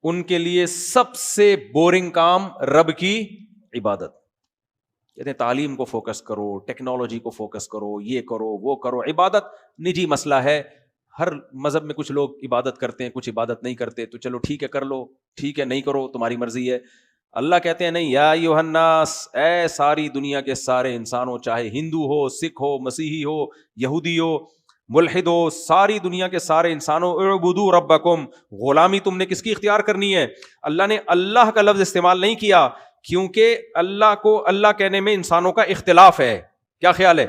ان کے لیے سب سے بورنگ کام رب کی عبادت. کہتے ہیں تعلیم کو فوکس کرو, ٹیکنالوجی کو فوکس کرو, یہ کرو وہ کرو. عبادت نجی مسئلہ ہے, ہر مذہب میں کچھ لوگ عبادت کرتے ہیں, کچھ عبادت نہیں کرتے, تو چلو ٹھیک ہے کر لو, ٹھیک ہے نہیں کرو تمہاری مرضی ہے. اللہ کہتے ہیں نہیں, یا ایھا الناس, اے ساری دنیا کے سارے انسانوں, چاہے ہندو ہو, سکھ ہو, مسیحی ہو, یہودی ہو, ملحد ہو, ساری دنیا کے سارے انسانوں, اعبدوا ربکم, غلامی تم نے کس کی اختیار کرنی ہے. اللہ نے اللہ کا لفظ استعمال نہیں کیا کیونکہ اللہ کو اللہ کہنے میں انسانوں کا اختلاف ہے. کیا خیال ہے؟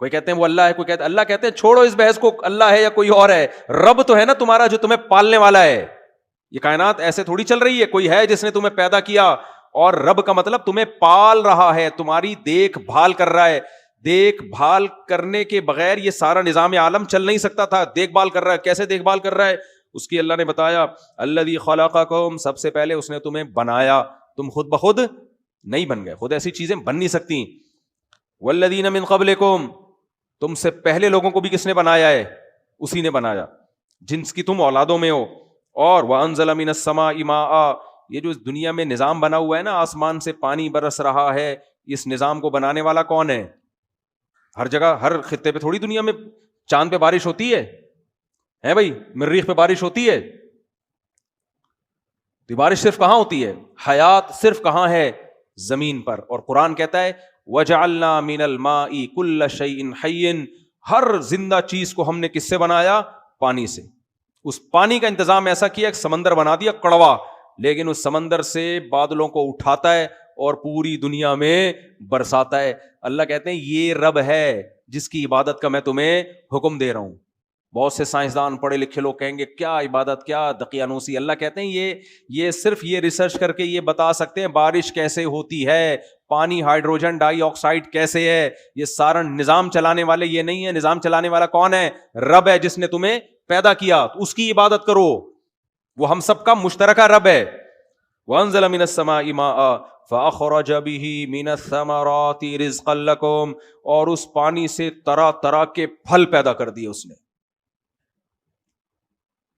کوئی کہتے ہیں وہ اللہ ہے, کوئی کہتے ہیں اللہ, کہتے ہیں چھوڑو اس بحث کو, اللہ ہے یا کوئی اور ہے, رب تو ہے نا تمہارا جو تمہیں پالنے والا ہے. یہ کائنات ایسے تھوڑی چل رہی ہے, کوئی ہے جس نے تمہیں پیدا کیا, اور رب کا مطلب تمہیں پال رہا ہے, تمہاری دیکھ بھال کر رہا ہے. دیکھ بھال کرنے کے بغیر یہ سارا نظام عالم چل نہیں سکتا تھا. دیکھ بھال کر رہا ہے, کیسے دیکھ بھال کر رہا ہے, اس کی اللہ نے بتایا, الذی خلقکم, سب سے پہلے اس نے تمہیں بنایا, تم خود بخود نہیں بن گئے, خود ایسی چیزیں بن نہیں سکتی. والذین من قبلکم, تم سے پہلے لوگوں کو بھی کس نے بنایا ہے, اسی نے بنایا جنس کی تم اولادوں میں ہو. اور وانزل من السماء ماء, یہ جو اس دنیا میں نظام بنا ہوا ہے نا, آسمان سے پانی برس رہا ہے, اس نظام کو بنانے والا کون ہے؟ ہر جگہ ہر خطے پہ تھوڑی دنیا میں چاند پہ بارش ہوتی ہے بھائی, مریخ پہ بارش ہوتی ہے. تو بارش صرف کہاں ہوتی ہے؟ حیات صرف کہاں ہے؟ زمین پر. اور قرآن کہتا ہے وجعلنا من الماء كل شيء حي, ہر زندہ چیز کو ہم نے کس سے بنایا؟ پانی سے. اس پانی کا انتظام ایسا کیا, ایک سمندر بنا دیا کڑوا, لیکن اس سمندر سے بادلوں کو اٹھاتا ہے اور پوری دنیا میں برساتا ہے. اللہ کہتے ہیں یہ رب ہے جس کی عبادت کا میں تمہیں حکم دے رہا ہوں. بہت سے سائنسدان پڑھے لکھے لوگ کہیں گے کیا عبادت, کیا دقیانوسی. اللہ کہتے ہیں یہ صرف یہ ریسرچ کر کے یہ بتا سکتے ہیں بارش کیسے ہوتی ہے, پانی ہائیڈروجن ڈائی آکسائڈ کیسے ہے, یہ سارا نظام چلانے والے یہ نہیں ہے. نظام چلانے والا کون ہے؟ رب ہے جس نے تمہیں پیدا کیا, تو اس کی عبادت کرو, وہ ہم سب کا مشترکہ رب ہے. وانزل من السماء ماء فاخرج به من الثمرات رزقا لكم, اور اس پانی سے طرح طرح کے پھل پیدا کر دیے اس نے.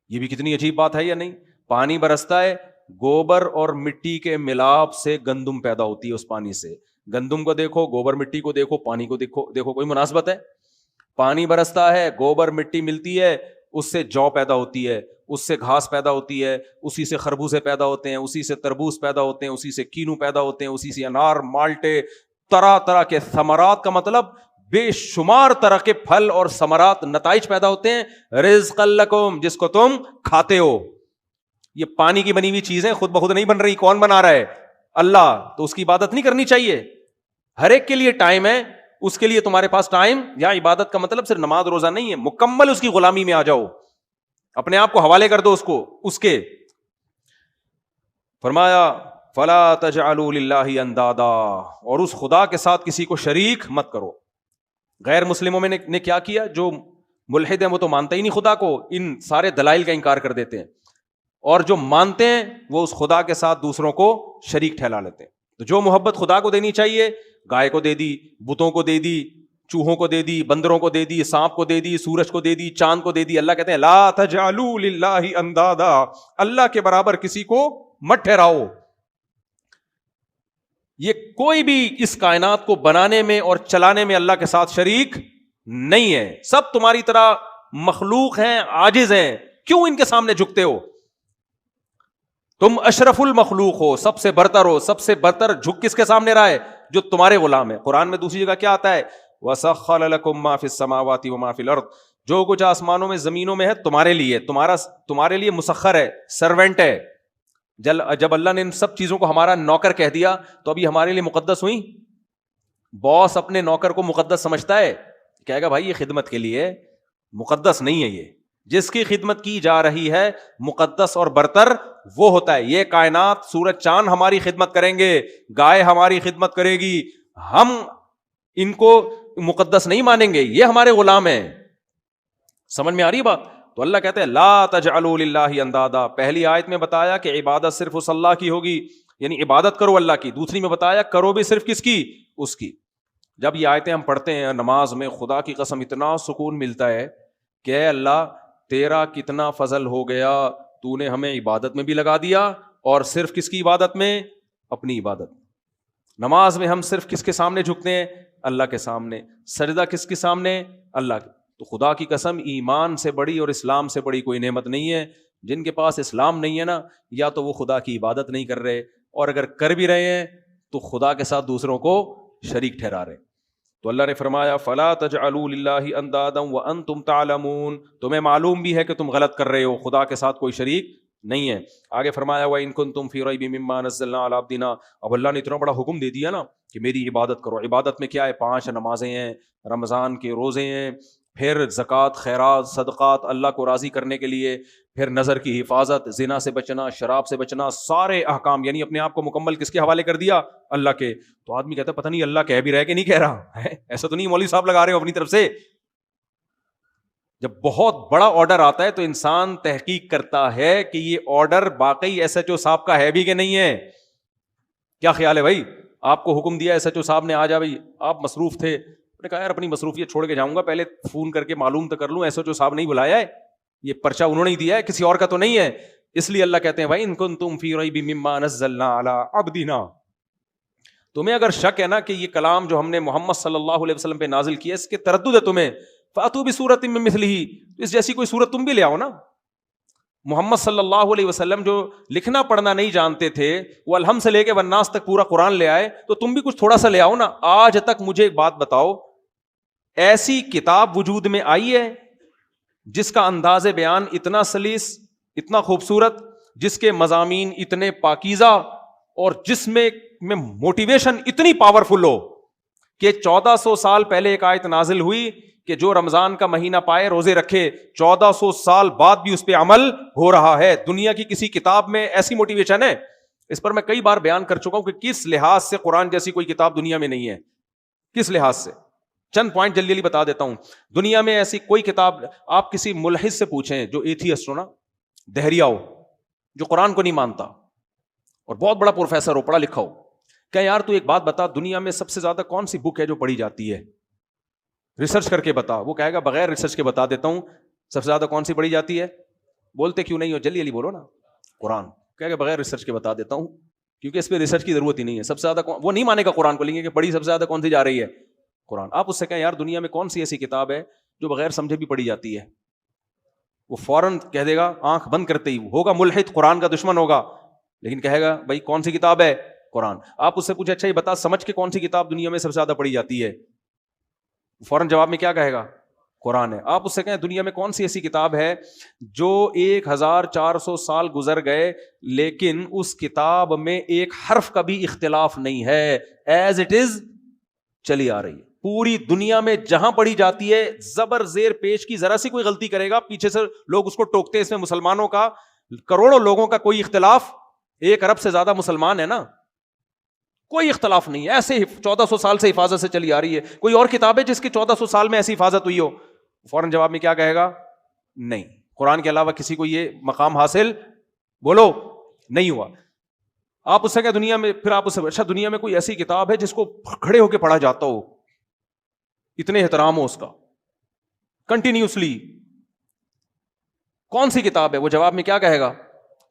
یہ بھی کتنی عجیب بات ہے یا نہیں؟ پانی برستا ہے, گوبر اور مٹی کے ملاپ سے گندم پیدا ہوتی ہے اس پانی سے. گندم کو دیکھو, گوبر مٹی کو دیکھو, پانی کو دیکھو کوئی مناسبت ہے؟ پانی برستا ہے, گوبر مٹی ملتی ہے, اس سے جو پیدا ہوتی ہے, اس سے گھاس پیدا ہوتی ہے, اسی سے خربوزے پیدا ہوتے ہیں, اسی سے تربوز پیدا ہوتے ہیں, اسی سے کینو پیدا ہوتے ہیں, اسی سے انار, مالٹے, طرح طرح کے ثمرات کا مطلب بے شمار طرح کے پھل اور ثمرات, نتائج پیدا ہوتے ہیں. رزقا لکم, جس کو تم کھاتے ہو. یہ پانی کی بنی ہوئی چیزیں خود بخود نہیں بن رہی, کون بنا رہا ہے؟ اللہ. تو اس کی عبادت نہیں کرنی چاہیے. ہر ایک کے لیے ٹائم ہے, اس کے لیے تمہارے پاس ٹائم, یا عبادت کا مطلب صرف نماز روزہ نہیں ہے, مکمل اس کی غلامی میں آ جاؤ, اپنے آپ کو حوالے کر دو اس کے. فرمایا فلا تجعلوا للہ اندادا, اور اس خدا کے ساتھ کسی کو شریک مت کرو. غیر مسلموں میں نے کیا کیا؟ جو ملحد ہیں وہ تو مانتے ہی نہیں خدا کو, ان سارے دلائل کا انکار کر دیتے ہیں, اور جو مانتے ہیں وہ اس خدا کے ساتھ دوسروں کو شریک ٹھہرا لیتے ہیں. تو جو محبت خدا کو دینی چاہیے, گائے کو دے دی, بتوں کو دے دی, چوہوں کو دے دی, بندروں کو دے دی, سانپ کو دے دی, سورج کو دے دی, چاند کو دے دی. اللہ کہتے ہیں لا تجعلوا للہ اندادا, اللہ کے برابر کسی کو مت ٹھہراؤ. یہ کوئی بھی اس کائنات کو بنانے میں اور چلانے میں اللہ کے ساتھ شریک نہیں ہے. سب تمہاری طرح مخلوق ہیں, عاجز ہیں, کیوں ان کے سامنے جھکتے ہو؟ تم اشرف المخلوق ہو, سب سے برتر ہو. سب سے برتر جھک کس کے سامنے رہا ہے؟ جو تمہارے غلام ہے. قرآن میں دوسری جگہ کیا آتا ہے؟ وَسَخَّرَ لَكُم مَّا فِي السَّمَاوَاتِ وَمَا فِي الْأَرْضِ, جو کچھ آسمانوں میں زمینوں میں ہے تمہارے لیے, تمہارے لیے مسخر ہے, سرونٹ ہے. جب اللہ نے ان سب چیزوں کو ہمارا نوکر کہہ دیا تو ابھی ہمارے لیے مقدس ہوئی؟ باس اپنے نوکر کو مقدس سمجھتا ہے؟ کہے گا بھائی یہ خدمت کے لیے, مقدس نہیں ہے. یہ جس کی خدمت کی جا رہی ہے مقدس اور برتر وہ ہوتا ہے. یہ کائنات, سورج چاند ہماری خدمت کریں گے, گائے ہماری خدمت کرے گی, ہم ان کو مقدس نہیں مانیں گے, یہ ہمارے غلام ہیں. سمجھ میں آ رہی بات؟ تو اللہ کہتے ہیں لا تجعلوا للہ اندادا. پہلی آیت میں بتایا کہ عبادت صرف اس اللہ کی ہوگی, یعنی عبادت کرو اللہ کی. دوسری میں بتایا کرو بھی صرف کس کی؟ اس کی. جب یہ آیتیں ہم پڑھتے ہیں نماز میں, خدا کی قسم اتنا سکون ملتا ہے کہ اے اللہ تیرا کتنا فضل ہو گیا, تو نے ہمیں عبادت میں بھی لگا دیا, اور صرف کس کی عبادت میں؟ اپنی عبادت. نماز میں ہم صرف کس کے سامنے جھکتے ہیں؟ اللہ کے سامنے. سجدہ کس کے سامنے؟ اللہ کے. تو خدا کی قسم ایمان سے بڑی اور اسلام سے بڑی کوئی نعمت نہیں ہے. جن کے پاس اسلام نہیں ہے نا, یا تو وہ خدا کی عبادت نہیں کر رہے, اور اگر کر بھی رہے ہیں تو خدا کے ساتھ دوسروں کو شریک ٹھہرا رہے. تو اللہ نے فرمایا فَلَا تَجْعَلُوا لِلَّهِ أَنْدَادًا وَأَنْتُمْ تَعْلَمُونَ, تمہیں معلوم بھی ہے کہ تم غلط کر رہے ہو, خدا کے ساتھ کوئی شریک نہیں ہے. آگے فرمایا وَإِن كُنتُمْ فِي رَيْبٍ مِّمَّا نَزَّلْنَا عَلَىٰ عَبْدِنَا, اب اللہ نے اتنا بڑا حکم دے دیا نا کہ میری عبادت کرو. عبادت میں کیا ہے؟ 5 نمازیں ہیں, رمضان کے روزے ہیں, پھر زکوٰۃ, خیرات, صدقات اللہ کو راضی کرنے کے لیے, پھر نظر کی حفاظت, زنا سے بچنا, شراب سے بچنا, سارے احکام, یعنی اپنے آپ کو مکمل کس کے حوالے کر دیا؟ اللہ کے. تو آدمی کہتا ہے پتہ نہیں اللہ کہہ بھی رہا کہ نہیں کہہ رہا ہے, ایسا تو نہیں مولوی صاحب لگا رہے ہو اپنی طرف سے. جب بہت بڑا آرڈر آتا ہے تو انسان تحقیق کرتا ہے کہ یہ آرڈر باقی ایس ایچ او صاحب کا ہے بھی کہ نہیں ہے. کیا خیال ہے بھائی؟ آپ کو حکم دیا ایس ایچ او صاحب نے, آ جا بھائی, آپ مصروف تھے, نے کہا یار اپنی مصروفیت چھوڑ کے جاؤں گا, پہلے فون کر کے معلوم تو کر لوں ایس ایچ او صاحب نہیں بلایا ہے, یہ پرچہ انہوں نے ہی دیا ہے, کسی اور کا تو نہیں ہے. اس لیے اللہ کہتے ہیں بھائی ان کنتم فی ریب مما نزلنا علی عبدنا, تمہیں اگر شک ہے نا کہ یہ کلام جو ہم نے محمد صلی اللہ علیہ وسلم پہ نازل کیا اس کے تردد ہے تمہیں, فاتوا بسورۃ من مثلہ, اس جیسی کوئی سورت تم بھی لے آؤ نا. محمد صلی اللہ علیہ وسلم جو لکھنا پڑھنا نہیں جانتے تھے, وہ الحم سے لے کے والناس تک پورا قرآن لے آئے, تو تم بھی کچھ تھوڑا سا لے آؤ نا. آج تک مجھے ایک بات بتاؤ, ایسی کتاب وجود میں آئی ہے جس کا انداز بیان اتنا سلیس, اتنا خوبصورت, جس کے مضامین اتنے پاکیزہ, اور جس میں موٹیویشن اتنی پاورفل ہو کہ 1400 سال پہلے ایک آیت نازل ہوئی کہ جو رمضان کا مہینہ پائے روزے رکھے, 1400 سال بعد بھی اس پہ عمل ہو رہا ہے. دنیا کی کسی کتاب میں ایسی موٹیویشن ہے؟ اس پر میں کئی بار بیان کر چکا ہوں کہ کس لحاظ سے قرآن جیسی کوئی کتاب دنیا میں نہیں ہے, کس لحاظ سے. چند پوائنٹ جلدی بتا دیتا ہوں. دنیا میں ایسی کوئی کتاب, آپ کسی ملحد سے پوچھیں جو ایتھیسٹ ہو نا, دہریہ ہو, جو قرآن کو نہیں مانتا, اور بہت بڑا پروفیسر ہو, پڑھا لکھا ہو, کہ یار تو ایک بات بتا, دنیا میں سب سے زیادہ کون سی بک ہے جو پڑھی جاتی ہے؟ ریسرچ کر کے بتا. وہ کہے گا بغیر ریسرچ کے بتا دیتا ہوں, سب سے زیادہ کون سی پڑھی جاتی ہے؟ بولتے کیوں نہیں ہو, جلدی جلدی بولو نا. قرآن. کہے گا بغیر ریسرچ کے بتا دیتا ہوں, کیونکہ اس پہ ریسرچ کی ضرورت ہی نہیں ہے. سب سے زیادہ وہ نہیں مانے گا قرآن کو, لیں گے کہ پڑھی سب سے زیادہ کون سی جا رہی ہے؟ قرآن. آپ اس سے کہیں یار دنیا میں کون سی ایسی کتاب ہے جو بغیر سمجھے بھی پڑھی جاتی ہے؟ وہ فوراً کہہ دے گا, آنکھ بند کرتے ہی. ہوگا ملحد, قرآن کا دشمن ہوگا, لیکن کہے گا بھائی کون سی کتاب ہے؟ قرآن. آپ اس سے پوچھے اچھا یہ بتا سمجھ کے کون سی کتاب دنیا میں سب سے زیادہ پڑھی جاتی ہے؟ فوراً جواب میں کیا کہے گا؟ قرآن ہے. آپ اس سے کہیں دنیا میں کون سی ایسی کتاب ہے جو 1400 سال گزر گئے لیکن اس کتاب میں ایک حرف کا بھی اختلاف نہیں ہے, ایز اٹ از چلی آ رہی ہے. پوری دنیا میں جہاں پڑھی جاتی ہے, زبر زیر پیش کی ذرا سی کوئی غلطی کرے گا پیچھے سے لوگ اس کو ٹوکتے ہیں. اس میں مسلمانوں کا, کروڑوں لوگوں کا کوئی اختلاف, 1 ارب سے زیادہ مسلمان ہے نا, کوئی اختلاف نہیں ہے. ایسے 1400 سال سے حفاظت سے چلی آ رہی ہے. کوئی اور کتاب ہے جس کی 1400 سال میں ایسی حفاظت ہوئی ہو؟ فوراً جواب میں کیا کہے گا؟ نہیں. قرآن کے علاوہ کسی کو یہ مقام حاصل, بولو, نہیں ہوا. آپ اس سے کہ دنیا میں, پھر آپ اس سے اچھا دنیا میں کوئی ایسی کتاب ہے جس کو کھڑے ہو کے پڑھا جاتا ہو, اتنے احترام ہو اس کا کنٹینیوسلی, کون سی کتاب ہے؟ وہ جواب میں کیا کہے گا؟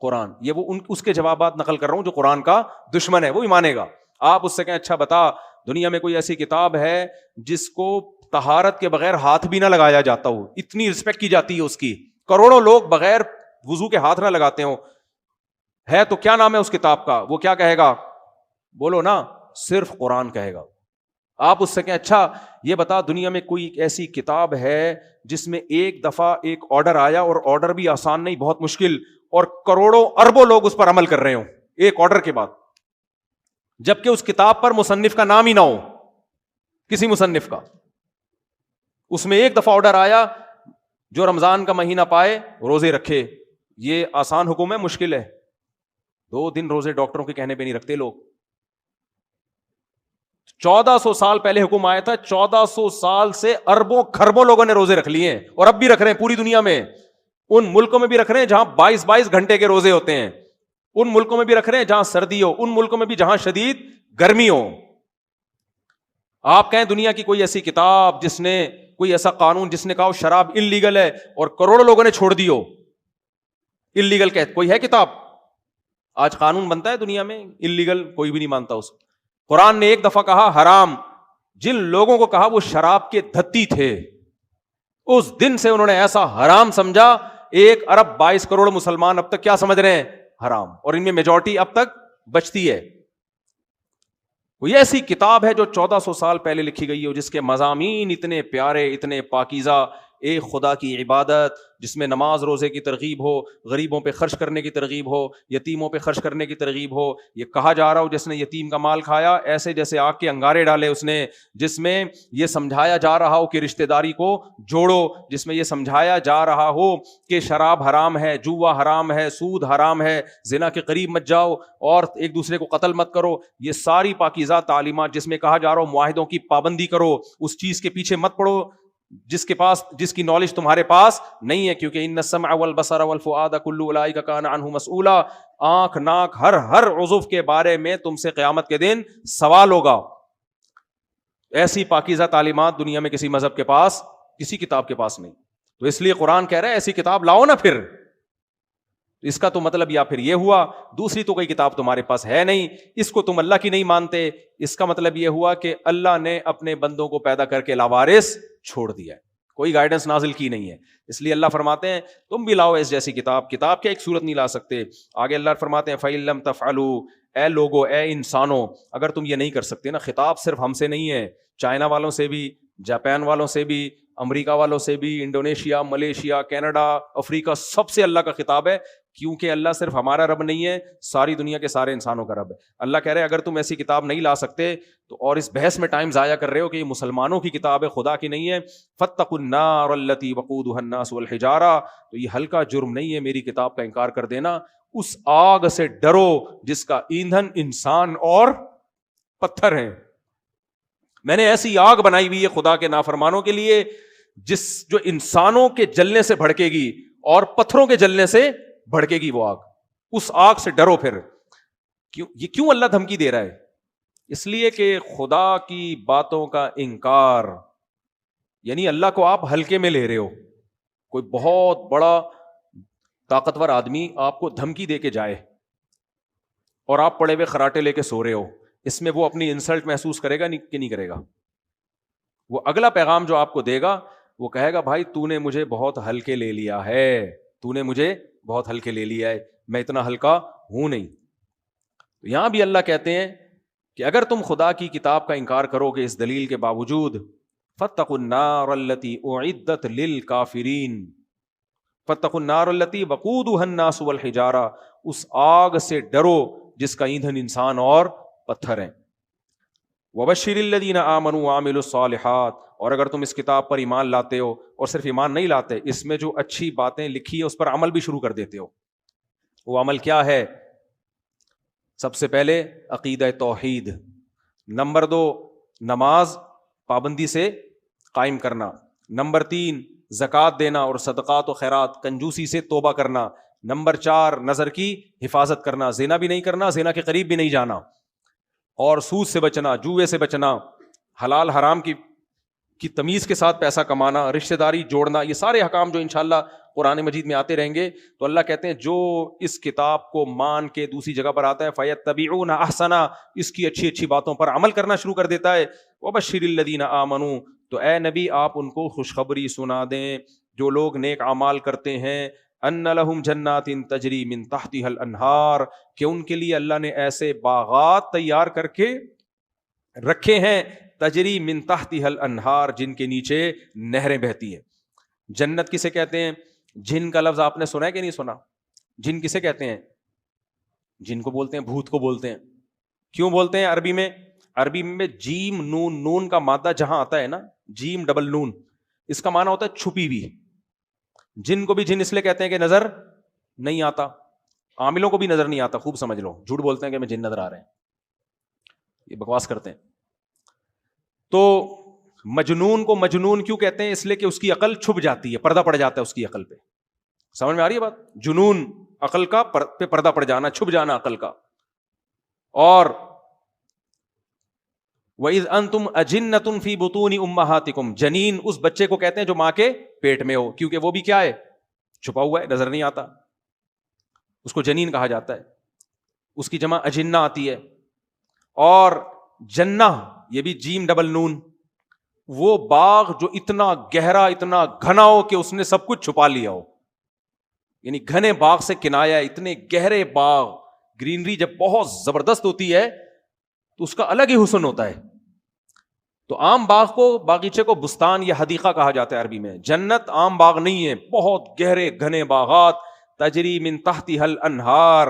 قرآن. یہ وہ اس کے جوابات نقل کر رہا ہوں جو قرآن کا دشمن ہے, وہ بھی مانے گا. آپ اس سے کہیں اچھا بتا دنیا میں کوئی ایسی کتاب ہے جس کو طہارت کے بغیر ہاتھ بھی نہ لگایا جاتا ہو, اتنی رسپیکٹ کی جاتی ہے اس کی, کروڑوں لوگ بغیر وضو کے ہاتھ نہ لگاتے ہوں, ہے تو کیا نام ہے اس کتاب کا؟ وہ کیا کہے گا؟ بولو نا, صرف قرآن کہے گا. آپ اس سے کہیں اچھا یہ بتا دنیا میں کوئی ایسی کتاب ہے جس میں ایک دفعہ ایک آرڈر آیا, اور آرڈر بھی آسان نہیں, بہت مشکل, اور کروڑوں اربوں لوگ اس پر عمل کر رہے ہوں ایک آرڈر کے بعد, جبکہ اس کتاب پر مصنف کا نام ہی نہ ہو, کسی مصنف کا. اس میں ایک دفعہ آرڈر آیا جو رمضان کا مہینہ پائے روزے رکھے. یہ آسان حکم ہے؟ مشکل ہے. 2 دن روزے ڈاکٹروں کے کہنے پہ نہیں رکھتے لوگ. 1400 سال پہلے حکم آیا تھا, 1400 سال سے اربوں کھربوں لوگوں نے روزے رکھ لیے ہیں, اور اب بھی رکھ رہے ہیں پوری دنیا میں. ان ملکوں میں بھی رکھ رہے ہیں جہاں 22 گھنٹے کے روزے ہوتے ہیں, ان ملکوں میں بھی رکھ رہے ہیں جہاں سردی ہو, ان ملکوں میں بھی جہاں شدید گرمی ہو. آپ کہیں دنیا کی کوئی ایسی کتاب جس نے, کوئی ایسا قانون جس نے کہا شراب انلیگل ہے اور کروڑوں لوگوں نے چھوڑ دی ہو, انلیگل کوئی ہے کتاب؟ آج قانون بنتا ہے دنیا میں انلیگل, کوئی بھی نہیں مانتا اس کو. قرآن نے ایک دفعہ کہا حرام، جن لوگوں کو کہا وہ شراب کے دھتی تھے، اس دن سے انہوں نے ایسا حرام سمجھا. 1.22 ارب مسلمان اب تک کیا سمجھ رہے ہیں؟ حرام. اور ان میں میجورٹی اب تک بچتی ہے. یہ ایسی کتاب ہے جو 1400 سال پہلے لکھی گئی ہو، جس کے مضامین اتنے پیارے، اتنے پاکیزہ، ایک خدا کی عبادت جس میں نماز روزے کی ترغیب ہو، غریبوں پہ خرچ کرنے کی ترغیب ہو، یتیموں پہ خرچ کرنے کی ترغیب ہو. یہ کہا جا رہا ہو جس نے یتیم کا مال کھایا ایسے جیسے آگ کے انگارے ڈالے اس نے، جس میں یہ سمجھایا جا رہا ہو کہ رشتہ داری کو جوڑو، جس میں یہ سمجھایا جا رہا ہو کہ شراب حرام ہے، جوا حرام ہے، سود حرام ہے، زنا کے قریب مت جاؤ اور ایک دوسرے کو قتل مت کرو. یہ ساری پاکیزہ تعلیمات جس میں کہا جا رہا ہو معاہدوں کی پابندی کرو، اس چیز کے پیچھے مت پڑو جس کی نالج تمہارے پاس نہیں ہے، کیونکہ ان السمع والبصر والفؤاد کل اولئک کان عنہ مسئولا. آنکھ ناک ہر عضو کے بارے میں تم سے قیامت کے دن سوال ہوگا. ایسی پاکیزہ تعلیمات دنیا میں کسی مذہب کے پاس، کسی کتاب کے پاس نہیں. تو اس لیے قرآن کہہ رہا ہے ایسی کتاب لاؤ نا. پھر اس کا تو مطلب یا پھر یہ ہوا دوسری تو کوئی کتاب تمہارے پاس ہے نہیں، اس کو تم اللہ کی نہیں مانتے. اس کا مطلب یہ ہوا کہ اللہ نے اپنے بندوں کو پیدا کر کے لاوارث چھوڑ دیا ہے، کوئی گائیڈنس نازل کی نہیں ہے. اس لیے اللہ فرماتے ہیں تم بھی لاؤ اس جیسی کتاب. کتاب کیا ایک صورت نہیں لا سکتے. آگے اللہ فرماتے ہیں فَإِن لَمْ تَفْعَلُوا، اے لوگو، اے انسانوں، اگر تم یہ نہیں کر سکتے نا. خطاب صرف ہم سے نہیں ہے، چائنا والوں سے بھی، جاپان والوں سے بھی، امریکہ والوں سے بھی، انڈونیشیا، ملیشیا، کینیڈا، افریقہ، سب سے اللہ کا خطاب ہے. کیونکہ اللہ صرف ہمارا رب نہیں ہے، ساری دنیا کے سارے انسانوں کا رب ہے. اللہ کہہ رہے ہیں اگر تم ایسی کتاب نہیں لا سکتے تو اور اس بحث میں ٹائم ضائع کر رہے ہو کہ یہ مسلمانوں کی کتاب ہے، خدا کی نہیں ہے. فاتقوا النار التي وقودها الناس والحجارہ، تو یہ ہلکا جرم نہیں ہے میری کتاب کا انکار کر دینا. اس آگ سے ڈرو جس کا ایندھن انسان اور پتھر ہیں. میں نے ایسی آگ بنائی ہوئی ہے خدا کے نافرمانوں کے لیے جو انسانوں کے جلنے سے بھڑکے گی اور پتھروں کے جلنے سے بھڑکے گی وہ آگ. اس آگ سے ڈرو. پھر کیوں اللہ دھمکی دے رہا ہے؟ اس لیے کہ خدا کی باتوں کا انکار، یعنی اللہ کو آپ ہلکے میں لے رہے ہو. کوئی بہت بڑا طاقتور آدمی آپ کو دھمکی دے کے جائے اور آپ پڑے ہوئے خراٹے لے کے سو رہے ہو، اس میں وہ اپنی انسلٹ محسوس کرے گا کہ نہیں کرے گا؟ وہ اگلا پیغام جو آپ کو دے گا وہ کہے گا بھائی تو نے مجھے بہت ہلکے لے لیا ہے، تو نے مجھے بہت ہلکے لے لیا ہے، میں اتنا ہلکا ہوں نہیں. تو یہاں بھی اللہ کہتے ہیں کہ اگر تم خدا کی کتاب کا انکار کرو گے اس دلیل کے باوجود، فاتقوا النار التي اعدت للکافرین، فاتقوا النار التي وقودها الناس والحجارہ، اس آگ سے ڈرو جس کا ایندھن انسان اور پتھر ہیں. وبشر الذین آمنوا وعملوا الصالحات، اور اگر تم اس کتاب پر ایمان لاتے ہو اور صرف ایمان نہیں لاتے، اس میں جو اچھی باتیں لکھی ہیں اس پر عمل بھی شروع کر دیتے ہو. وہ عمل کیا ہے؟ سب سے پہلے عقیدہ توحید، نمبر 2 نماز پابندی سے قائم کرنا، نمبر 3 زکوٰۃ دینا اور صدقات و خیرات، کنجوسی سے توبہ کرنا، نمبر 4 نظر کی حفاظت کرنا، زنا بھی نہیں کرنا، زنا کے قریب بھی نہیں جانا، اور سود سے بچنا، جوئے سے بچنا، حلال حرام کی تمیز کے ساتھ پیسہ کمانا، رشتہ داری جوڑنا. یہ سارے احکام جو انشاءاللہ قرآن مجید میں آتے رہیں گے. تو اللہ کہتے ہیں جو اس کتاب کو مان کے دوسری جگہ پر آتا ہے فَيَتَّبِعُونَ أَحْسَنَ، اس کی اچھی اچھی باتوں پر عمل کرنا شروع کر دیتا ہے. وَبَشِّرِ الَّذِينَ آمَنُوا، تو اے نبی آپ ان کو خوشخبری سنا دیں جو لوگ نیک اعمال کرتے ہیں، أَنَّ لَهُمْ جَنَّاتٍ تَجْرِي مِن تَحْتِهَا الْأَنْهَارُ، کہ ان کے لیے اللہ نے ایسے باغات تیار کر کے رکھے ہیں، تجری من تحتها الانہار، جن کے نیچے نہریں بہتی ہیں. جنت کسے کہتے ہیں؟ جن کا لفظ آپ نے سنا ہے کہ نہیں سنا؟ جن کسے کہتے ہیں؟ جن کو بولتے ہیں بھوت کو بولتے ہیں. کیوں بولتے ہیں؟ عربی میں جیم نون کا مادہ جہاں آتا ہے نا، جیم ڈبل نون، اس کا معنی ہوتا ہے چھپی ہوئی. جن کو بھی جن اس لیے کہتے ہیں کہ نظر نہیں آتا. عاملوں کو بھی نظر نہیں آتا، خوب سمجھ لو، جھوٹ بولتے ہیں کہ میں جن نظر آ رہے ہیں، یہ بکواس کرتے ہیں. تو مجنون کو مجنون کیوں کہتے ہیں؟ اس لیے کہ اس کی عقل چھپ جاتی ہے، پردہ پڑ جاتا ہے اس کی عقل پہ. سمجھ میں آ رہی ہے بات؟ جنون عقل کا پہ پردہ پڑ جانا، چھپ جانا عقل کا. اور وَإِذْ أَنْتُمْ أَجِنَّةٌ فِي بُطُونِ أُمَّهَاتِكُمْ، جنین اس بچے کو کہتے ہیں جو ماں کے پیٹ میں ہو، کیونکہ وہ بھی کیا ہے؟ چھپا ہوا ہے، نظر نہیں آتا، اس کو جنین کہا جاتا ہے. اس کی جمع اجنہ آتی ہے. اور جنہ یہ بھی جیم ڈبل نون, وہ باغ جو اتنا گہرا اتنا گھنا ہو کہ اس نے سب کچھ چھپا لیا ہو, یعنی گھنے باغ سے کنایا ہے, اتنے گہرے باغ. گرینری جب بہت زبردست ہوتی ہے تو اس کا الگ ہی حسن ہوتا ہے. تو عام باغ کو, باغیچے کو بستان یا حدیقہ کہا جاتا ہے عربی میں. جنت عام باغ نہیں ہے, بہت گہرے گھنے باغات, تجری من تحتها الانہار,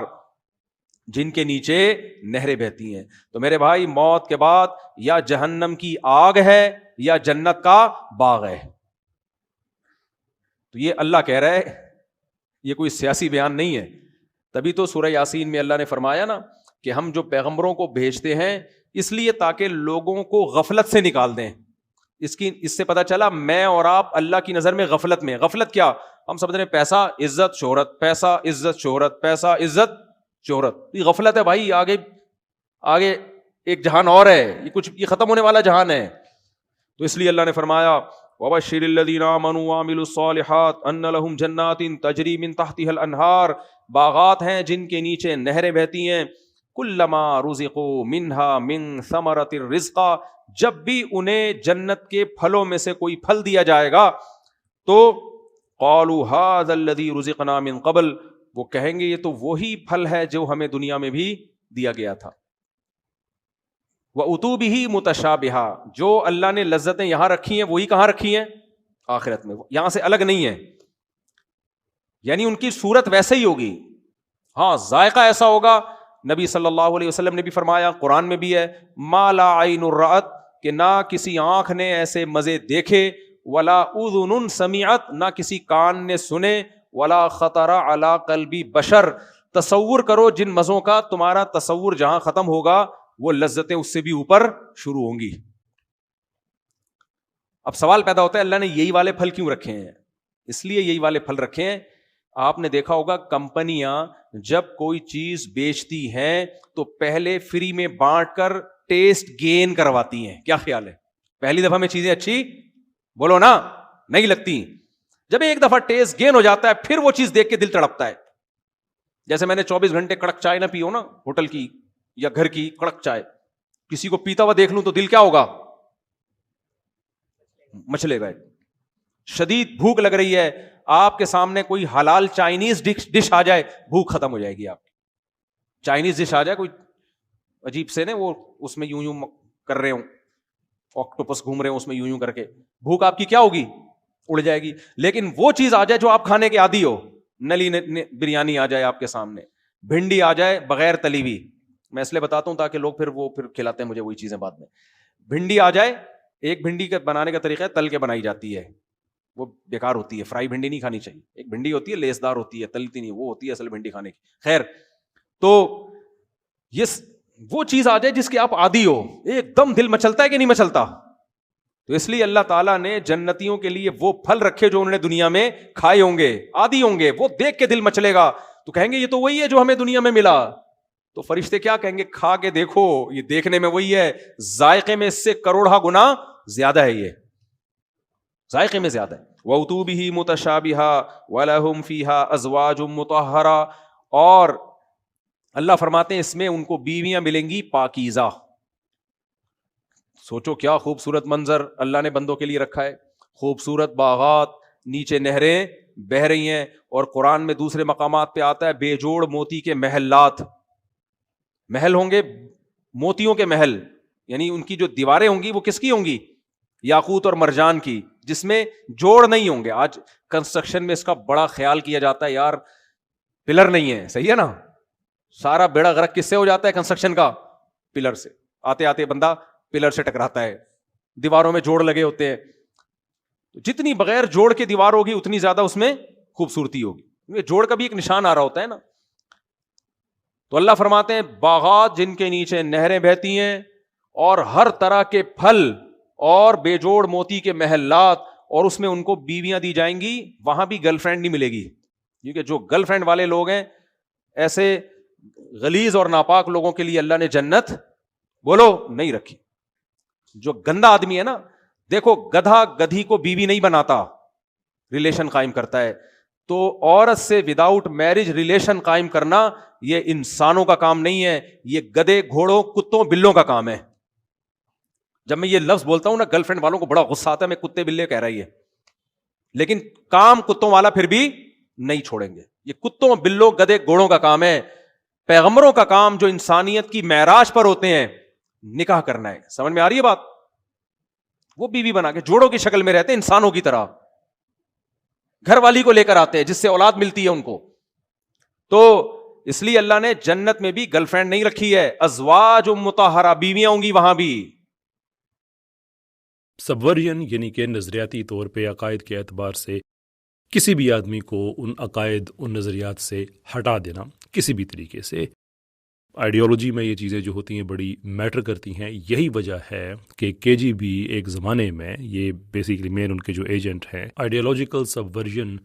جن کے نیچے نہریں بہتی ہیں. تو میرے بھائی, موت کے بعد یا جہنم کی آگ ہے یا جنت کا باغ ہے. تو یہ اللہ کہہ رہا ہے, یہ کوئی سیاسی بیان نہیں ہے. تبھی تو سورہ یاسین میں اللہ نے فرمایا نا کہ ہم جو پیغمبروں کو بھیجتے ہیں اس لیے تاکہ لوگوں کو غفلت سے نکال دیں. اس سے پتا چلا میں اور آپ اللہ کی نظر میں غفلت میں. غفلت کیا؟ ہم سمجھ رہے ہیں پیسہ عزت شہرت, پیسہ عزت شہرت, پیسہ عزت شہرت. یہ غفلت ہے بھائی. آگے ایک جہان اور ہے, یہ ختم ہونے والا جہان ہے. تو اس لیے اللہ نے فرمایا وَبَشِّرِ الَّذِينَ آمَنُوا وَعَمِلُوا الصَّالِحَاتِ أَنَّ لَهُمْ جَنَّاتٍ تَجْرِي مِن تَحْتِهَا الْأَنْهَارُ, باغات ہیں جن کے نیچے نہریں بہتی ہیں. کلما رزقوا منها من ثمرۃ الرزق, جب بھی انہیں جنت کے پھلوں میں سے کوئی پھل دیا جائے گا تو قالوا هذا الذي رزقنا من قبل, وہ کہیں گے یہ تو وہی پھل ہے جو ہمیں دنیا میں بھی دیا گیا تھا. وَأُتُوا بِهِ مُتَشَابِهًا, جو اللہ نے لذتیں یہاں رکھی ہیں وہی کہاں رکھی ہیں؟ آخرت میں, یہاں سے الگ نہیں ہے. یعنی ان کی صورت ویسے ہی ہوگی, ہاں ذائقہ ایسا ہوگا. نبی صلی اللہ علیہ وسلم نے بھی فرمایا, قرآن میں بھی ہے, ما لا عین رأت, کہ نہ کسی آنکھ نے ایسے مزے دیکھے, ولا اذن سمعت, نہ کسی کان نے سنے, ولا خطر علی قلب بشر. تصور کرو جن مزوں کا تمہارا تصور جہاں ختم ہوگا وہ لذتیں اس سے بھی اوپر شروع ہوں گی. اب سوال پیدا ہوتا ہے اللہ نے یہی والے پھل کیوں رکھے ہیں؟ اس لیے یہی والے پھل رکھے ہیں. آپ نے دیکھا ہوگا کمپنیاں جب کوئی چیز بیچتی ہیں تو پہلے فری میں بانٹ کر ٹیسٹ گین کرواتی ہیں. کیا خیال ہے؟ پہلی دفعہ میں چیزیں اچھی بولو نا نہیں لگتی, جب ایک دفعہ ٹیسٹ گین ہو جاتا ہے پھر وہ چیز دیکھ کے دل تڑپتا ہے. جیسے میں نے 24 گھنٹے کڑک چائے نہ پیو نا, ہوٹل کی یا گھر کی کڑک چائے, کسی کو پیتا ہوا دیکھ لوں تو دل کیا ہوگا؟ مچلے گئے. شدید بھوک لگ رہی ہے, آپ کے سامنے کوئی حلال چائنیز ڈش آ جائے, بھوک ختم ہو جائے گی آپ کی. چائنیز ڈش آ جائے کوئی عجیب سے نا, وہ اس میں یوں کر رہے ہوں, آکٹوپس گھوم رہے ہوں اس میں یوں کر کے, بھوک آپ کی کیا ہوگی؟ اڑ جائے گی. لیکن وہ چیز آ جائے جو آپ کھانے کے عادی ہو, نلی بریانی آ جائے آپ کے سامنے, بھنڈی آ جائے بغیر تلی ہوئی, میں اس لیے بتاتا ہوں تاکہ لوگ پھر کھلاتے ہیں مجھے وہی چیزیں بعد میں. بھنڈی آ جائے, ایک بھنڈی کا بنانے کا طریقہ ہے تل کے بنائی جاتی ہے, وہ بیکار ہوتی ہے, فرائی بھنڈی نہیں کھانی چاہیے. ایک بھنڈی ہوتی ہے لیس دار ہوتی ہے, تلتی نہیں, وہ ہوتی ہے اصل بھنڈی کھانے کی. خیر, تو یہ وہ چیز آ جائے جس کے آپ عادی ہو, ایک دم دل مچلتا ہے کہ نہیں مچلتا. تو اس لیے اللہ تعالیٰ نے جنتیوں کے لیے وہ پھل رکھے جو انہوں نے دنیا میں کھائے ہوں گے, عادی ہوں گے, وہ دیکھ کے دل مچلے گا تو کہیں گے یہ تو وہی ہے جو ہمیں دنیا میں ملا. تو فرشتے کیا کہیں گے؟ کھا کے دیکھو, یہ دیکھنے میں وہی ہے, ذائقے میں اس سے کروڑا گنا زیادہ ہے, یہ ذائقے میں زیادہ ہے. وَأُتُوا بِهِ مُتَشَابِهًا وَلَهُمْ فِيهَا أَزْوَاجٌ مُطَهَّرَةٌ, اور اللہ فرماتے ہیں اس میں ان کو بیویاں ملیں گی پاکیزہ. سوچو کیا خوبصورت منظر اللہ نے بندوں کے لیے رکھا ہے, خوبصورت باغات, نیچے نہریں بہ رہی ہیں, اور قرآن میں دوسرے مقامات پہ آتا ہے بے جوڑ موتی کے محلات. محل ہوں گے موتیوں کے محل, یعنی ان کی جو دیواریں ہوں گی وہ کس کی ہوں گی؟ یاقوت اور مرجان کی, جس میں جوڑ نہیں ہوں گے. آج کنسٹرکشن میں اس کا بڑا خیال کیا جاتا ہے, یار پلر نہیں ہے, صحیح ہے نا, سارا بیڑا غرق کس سے ہو جاتا ہے کنسٹرکشن کا؟ پلر سے. آتے آتے بندہ پلر سے ٹکراتا ہے, دیواروں میں جوڑ لگے ہوتے ہیں. جتنی بغیر جوڑ کے دیوار ہوگی اتنی زیادہ اس میں خوبصورتی ہوگی, جوڑ کا بھی ایک نشان آ رہا ہوتا ہے نا. تو اللہ فرماتے ہیں باغات جن کے نیچے نہریں بہتی ہیں, اور ہر طرح کے پھل, اور بے جوڑ موتی کے محلات, اور اس میں ان کو بیویاں دی جائیں گی. وہاں بھی گرل فرینڈ نہیں ملے گی, کیونکہ جو گرل فرینڈ والے لوگ ہیں ایسے غلیظ اور ناپاک لوگوں کے لیے اللہ نے جنت بولو نہیں رکھی. جو گندا آدمی ہے نا, دیکھو گدھا گدھی کو بیوی نہیں بناتا, ریلیشن قائم کرتا ہے. تو عورت سے وداؤٹ میرج ریلیشن قائم کرنا یہ انسانوں کا کام نہیں ہے, یہ گدھے گھوڑوں کتوں بلوں کا کام ہے. جب میں یہ لفظ بولتا ہوں نا گرل فرینڈ والوں کو بڑا غصہ آتا ہے، میں کتے بلے کہہ رہا ہے یہ، لیکن کام کتوں والا پھر بھی نہیں چھوڑیں گے. یہ کتوں بلوں گدے گھوڑوں کا کام ہے. پیغمبروں کا کام جو انسانیت کی معراج پر ہوتے ہیں نکاح کرنا ہے. سمجھ میں آ رہی ہے بات؟ وہ بیوی بنا کے جوڑوں کی شکل میں رہتے ہیں انسانوں کی طرح، گھر والی کو لے کر آتے ہیں جس سے اولاد ملتی ہے ان کو. تو اس لیے اللہ نے جنت میں بھی گرل فرینڈ نہیں رکھی ہے، ازواج مطہرہ، بیویاں ہوں گی وہاں بھی. سبورژن یعنی کہ نظریاتی طور پہ عقائد کے اعتبار سے کسی بھی آدمی کو ان عقائد ان نظریات سے ہٹا دینا کسی بھی طریقے سے. آئیڈیالوجی میں یہ چیزیں جو ہوتی ہیں بڑی میٹر کرتی ہیں. یہی وجہ ہے کہ KGB ایک زمانے میں، یہ بیسیکلی مین ان کے جو ایجنٹ ہیں، آئیڈیالوجیکل سبورژن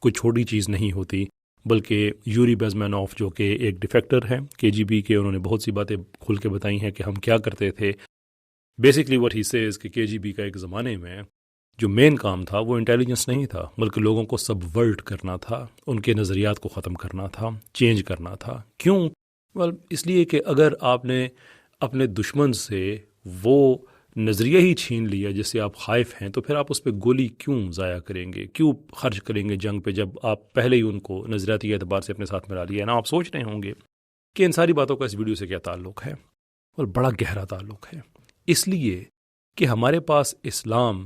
کوئی چھوٹی چیز نہیں ہوتی، بلکہ یوری بیزمینوف جو کہ ایک ڈیفیکٹر ہیں KGB کے، انہوں نے بہت سی باتیں کھل کے بتائی ہیں کہ ہم کیا کرتے تھے. بیسکلی واٹ ہی سیز کہ KGB کا ایک زمانے میں جو مین کام تھا وہ انٹیلیجنس نہیں تھا، بلکہ لوگوں کو سبورٹ کرنا تھا، ان کے نظریات کو ختم کرنا تھا، چینج کرنا تھا. کیوں؟ اس لیے کہ اگر آپ نے اپنے دشمن سے وہ نظریہ ہی چھین لیا جس سے آپ خائف ہیں، تو پھر آپ اس پہ گولی کیوں ضائع کریں گے، کیوں خرچ کریں گے جنگ پہ، جب آپ پہلے ہی ان کو نظریاتی اعتبار سے اپنے ساتھ ملا لیا ہے نا. آپ سوچ رہے ہوں گے کہ ان ساری باتوں کا اس ویڈیو سے کیا تعلق ہے، اور بڑا گہرا تعلق ہے. اس لیے کہ ہمارے پاس اسلام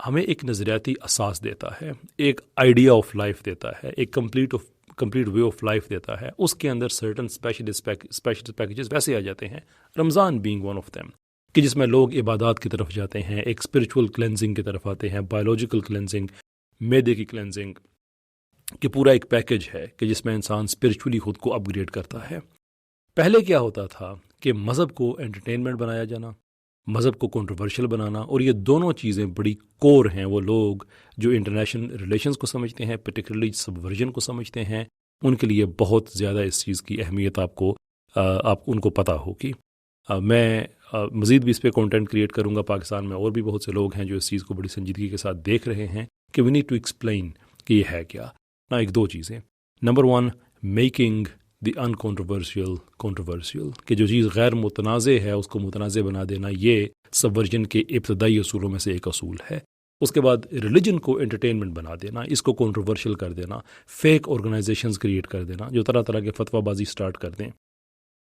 ہمیں ایک نظریاتی اساس دیتا ہے، ایک آئیڈیا آف لائف دیتا ہے، ایک کمپلیٹ وے آف لائف دیتا ہے. اس کے اندر سرٹن اسپیشل پیکیجز ویسے آ جاتے ہیں، رمضان بینگ ون آف دیم، کہ جس میں لوگ عبادات کی طرف جاتے ہیں، ایک اسپرچول کلینزنگ کی طرف آتے ہیں، بایولوجیکل کلینزنگ، معدے کی کلینزنگ، کہ پورا ایک پیکج ہے کہ جس میں انسان اسپرچولی خود کو اپ گریڈ کرتا ہے. پہلے کیا ہوتا تھا کہ مذہب کو انٹرٹینمنٹ بنایا جانا، مذہب کو کنٹروورشل بنانا، اور یہ دونوں چیزیں بڑی کور ہیں. وہ لوگ جو انٹرنیشنل ریلیشنز کو سمجھتے ہیں، پرٹیکولرلی سبورژن کو سمجھتے ہیں، ان کے لیے بہت زیادہ اس چیز کی اہمیت آپ ان کو پتہ ہوگی. میں مزید بھی اس پہ کانٹینٹ کریٹ کروں گا. پاکستان میں اور بھی بہت سے لوگ ہیں جو اس چیز کو بڑی سنجیدگی کے ساتھ دیکھ رہے ہیں کہ وی نیڈ ٹو ایکسپلین کہ یہ ہے کیا. نا ایک دو چیزیں. نمبر 1، میکنگ دی انکانٹروورشل کنٹروورشل، کہ جو چیز غیر متنازع ہے اس کو متنازع بنا دینا، یہ سبورژن کے ابتدائی اصولوں میں سے ایک اصول ہے. اس کے بعد ریلیجن کو انٹرٹینمنٹ بنا دینا، اس کو کنٹروورشل کر دینا، فیک آرگنائزیشنز کریٹ کر دینا جو طرح طرح کے فتویٰ بازی سٹارٹ کر دیں،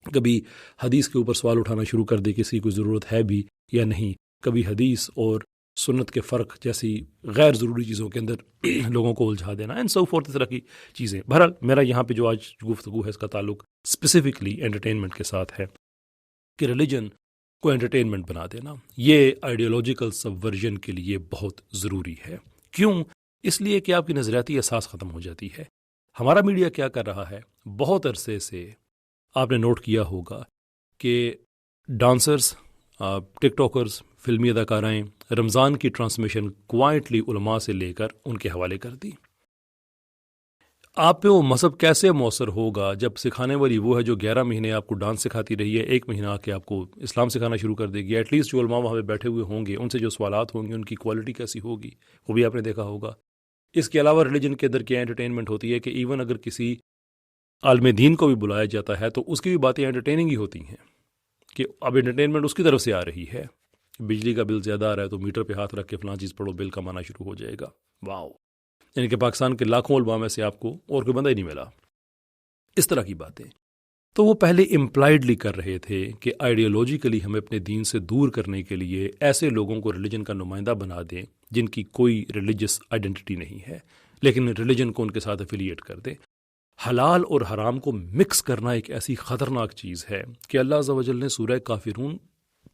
کبھی حدیث کے اوپر سوال اٹھانا شروع کر دے کسی کو ضرورت ہے بھی یا نہیں، کبھی حدیث اور سنت کے فرق جیسی غیر ضروری چیزوں کے اندر لوگوں کو الجھا دینا، اینڈ سو فورتھ، اس طرح کی چیزیں. بہرحال میرا یہاں پہ جو آج گفتگو ہے اس کا تعلق اسپیسیفکلی انٹرٹینمنٹ کے ساتھ ہے کہ ریلیجن کو انٹرٹینمنٹ بنا دینا یہ آئیڈیالوجیکل سبورژن کے لیے بہت ضروری ہے. کیوں؟ اس لیے کہ آپ کی نظریاتی اساس ختم ہو جاتی ہے. ہمارا میڈیا کیا کر رہا ہے؟ بہت عرصے سے آپ نے نوٹ کیا ہوگا کہ ڈانسرز، ٹک ٹاکرز، فلمی اداکارائیں رمضان کی ٹرانسمیشن کوائٹلی علماء سے لے کر ان کے حوالے کر دی. آپ پہ وہ مذہب کیسے مؤثر ہوگا جب سکھانے والی وہ ہے جو 11 مہینے آپ کو ڈانس سکھاتی رہی ہے، 1 مہینہ آ کے آپ کو اسلام سکھانا شروع کر دے گی. ایٹ لیسٹ جو علماء وہاں پہ بیٹھے ہوئے ہوں گے ان سے جو سوالات ہوں گے ان کی کوالٹی کیسی ہوگی وہ بھی آپ نے دیکھا ہوگا. اس کے علاوہ ریلیجن کے اندر کیا انٹرٹینمنٹ ہوتی ہے کہ ایون اگر کسی عالم دین کو بھی بلایا جاتا ہے تو اس کی بھی باتیں انٹرٹیننگ ہی ہوتی ہیں کہ اب انٹرٹینمنٹ اس کی طرف سے آ رہی ہے. بجلی کا بل زیادہ آ رہا ہے تو میٹر پہ ہاتھ رکھ کے فلاں چیز پڑھو، بل کم آنا شروع ہو جائے گا. واو! یعنی کہ پاکستان کے لاکھوں علماء میں سے آپ کو اور کوئی بندہ ہی نہیں ملا. اس طرح کی باتیں تو وہ پہلے امپلائڈلی کر رہے تھے کہ آئیڈیالوجیکلی ہمیں اپنے دین سے دور کرنے کے لیے ایسے لوگوں کو ریلیجن کا نمائندہ بنا دیں جن کی کوئی ریلیجس آئیڈینٹی نہیں ہے لیکن ریلیجن کو ان کے ساتھ افیلیٹ کر دیں. حلال اور حرام کو مکس کرنا ایک ایسی خطرناک چیز ہے کہ اللہ عز و جل نے سورہ کافرون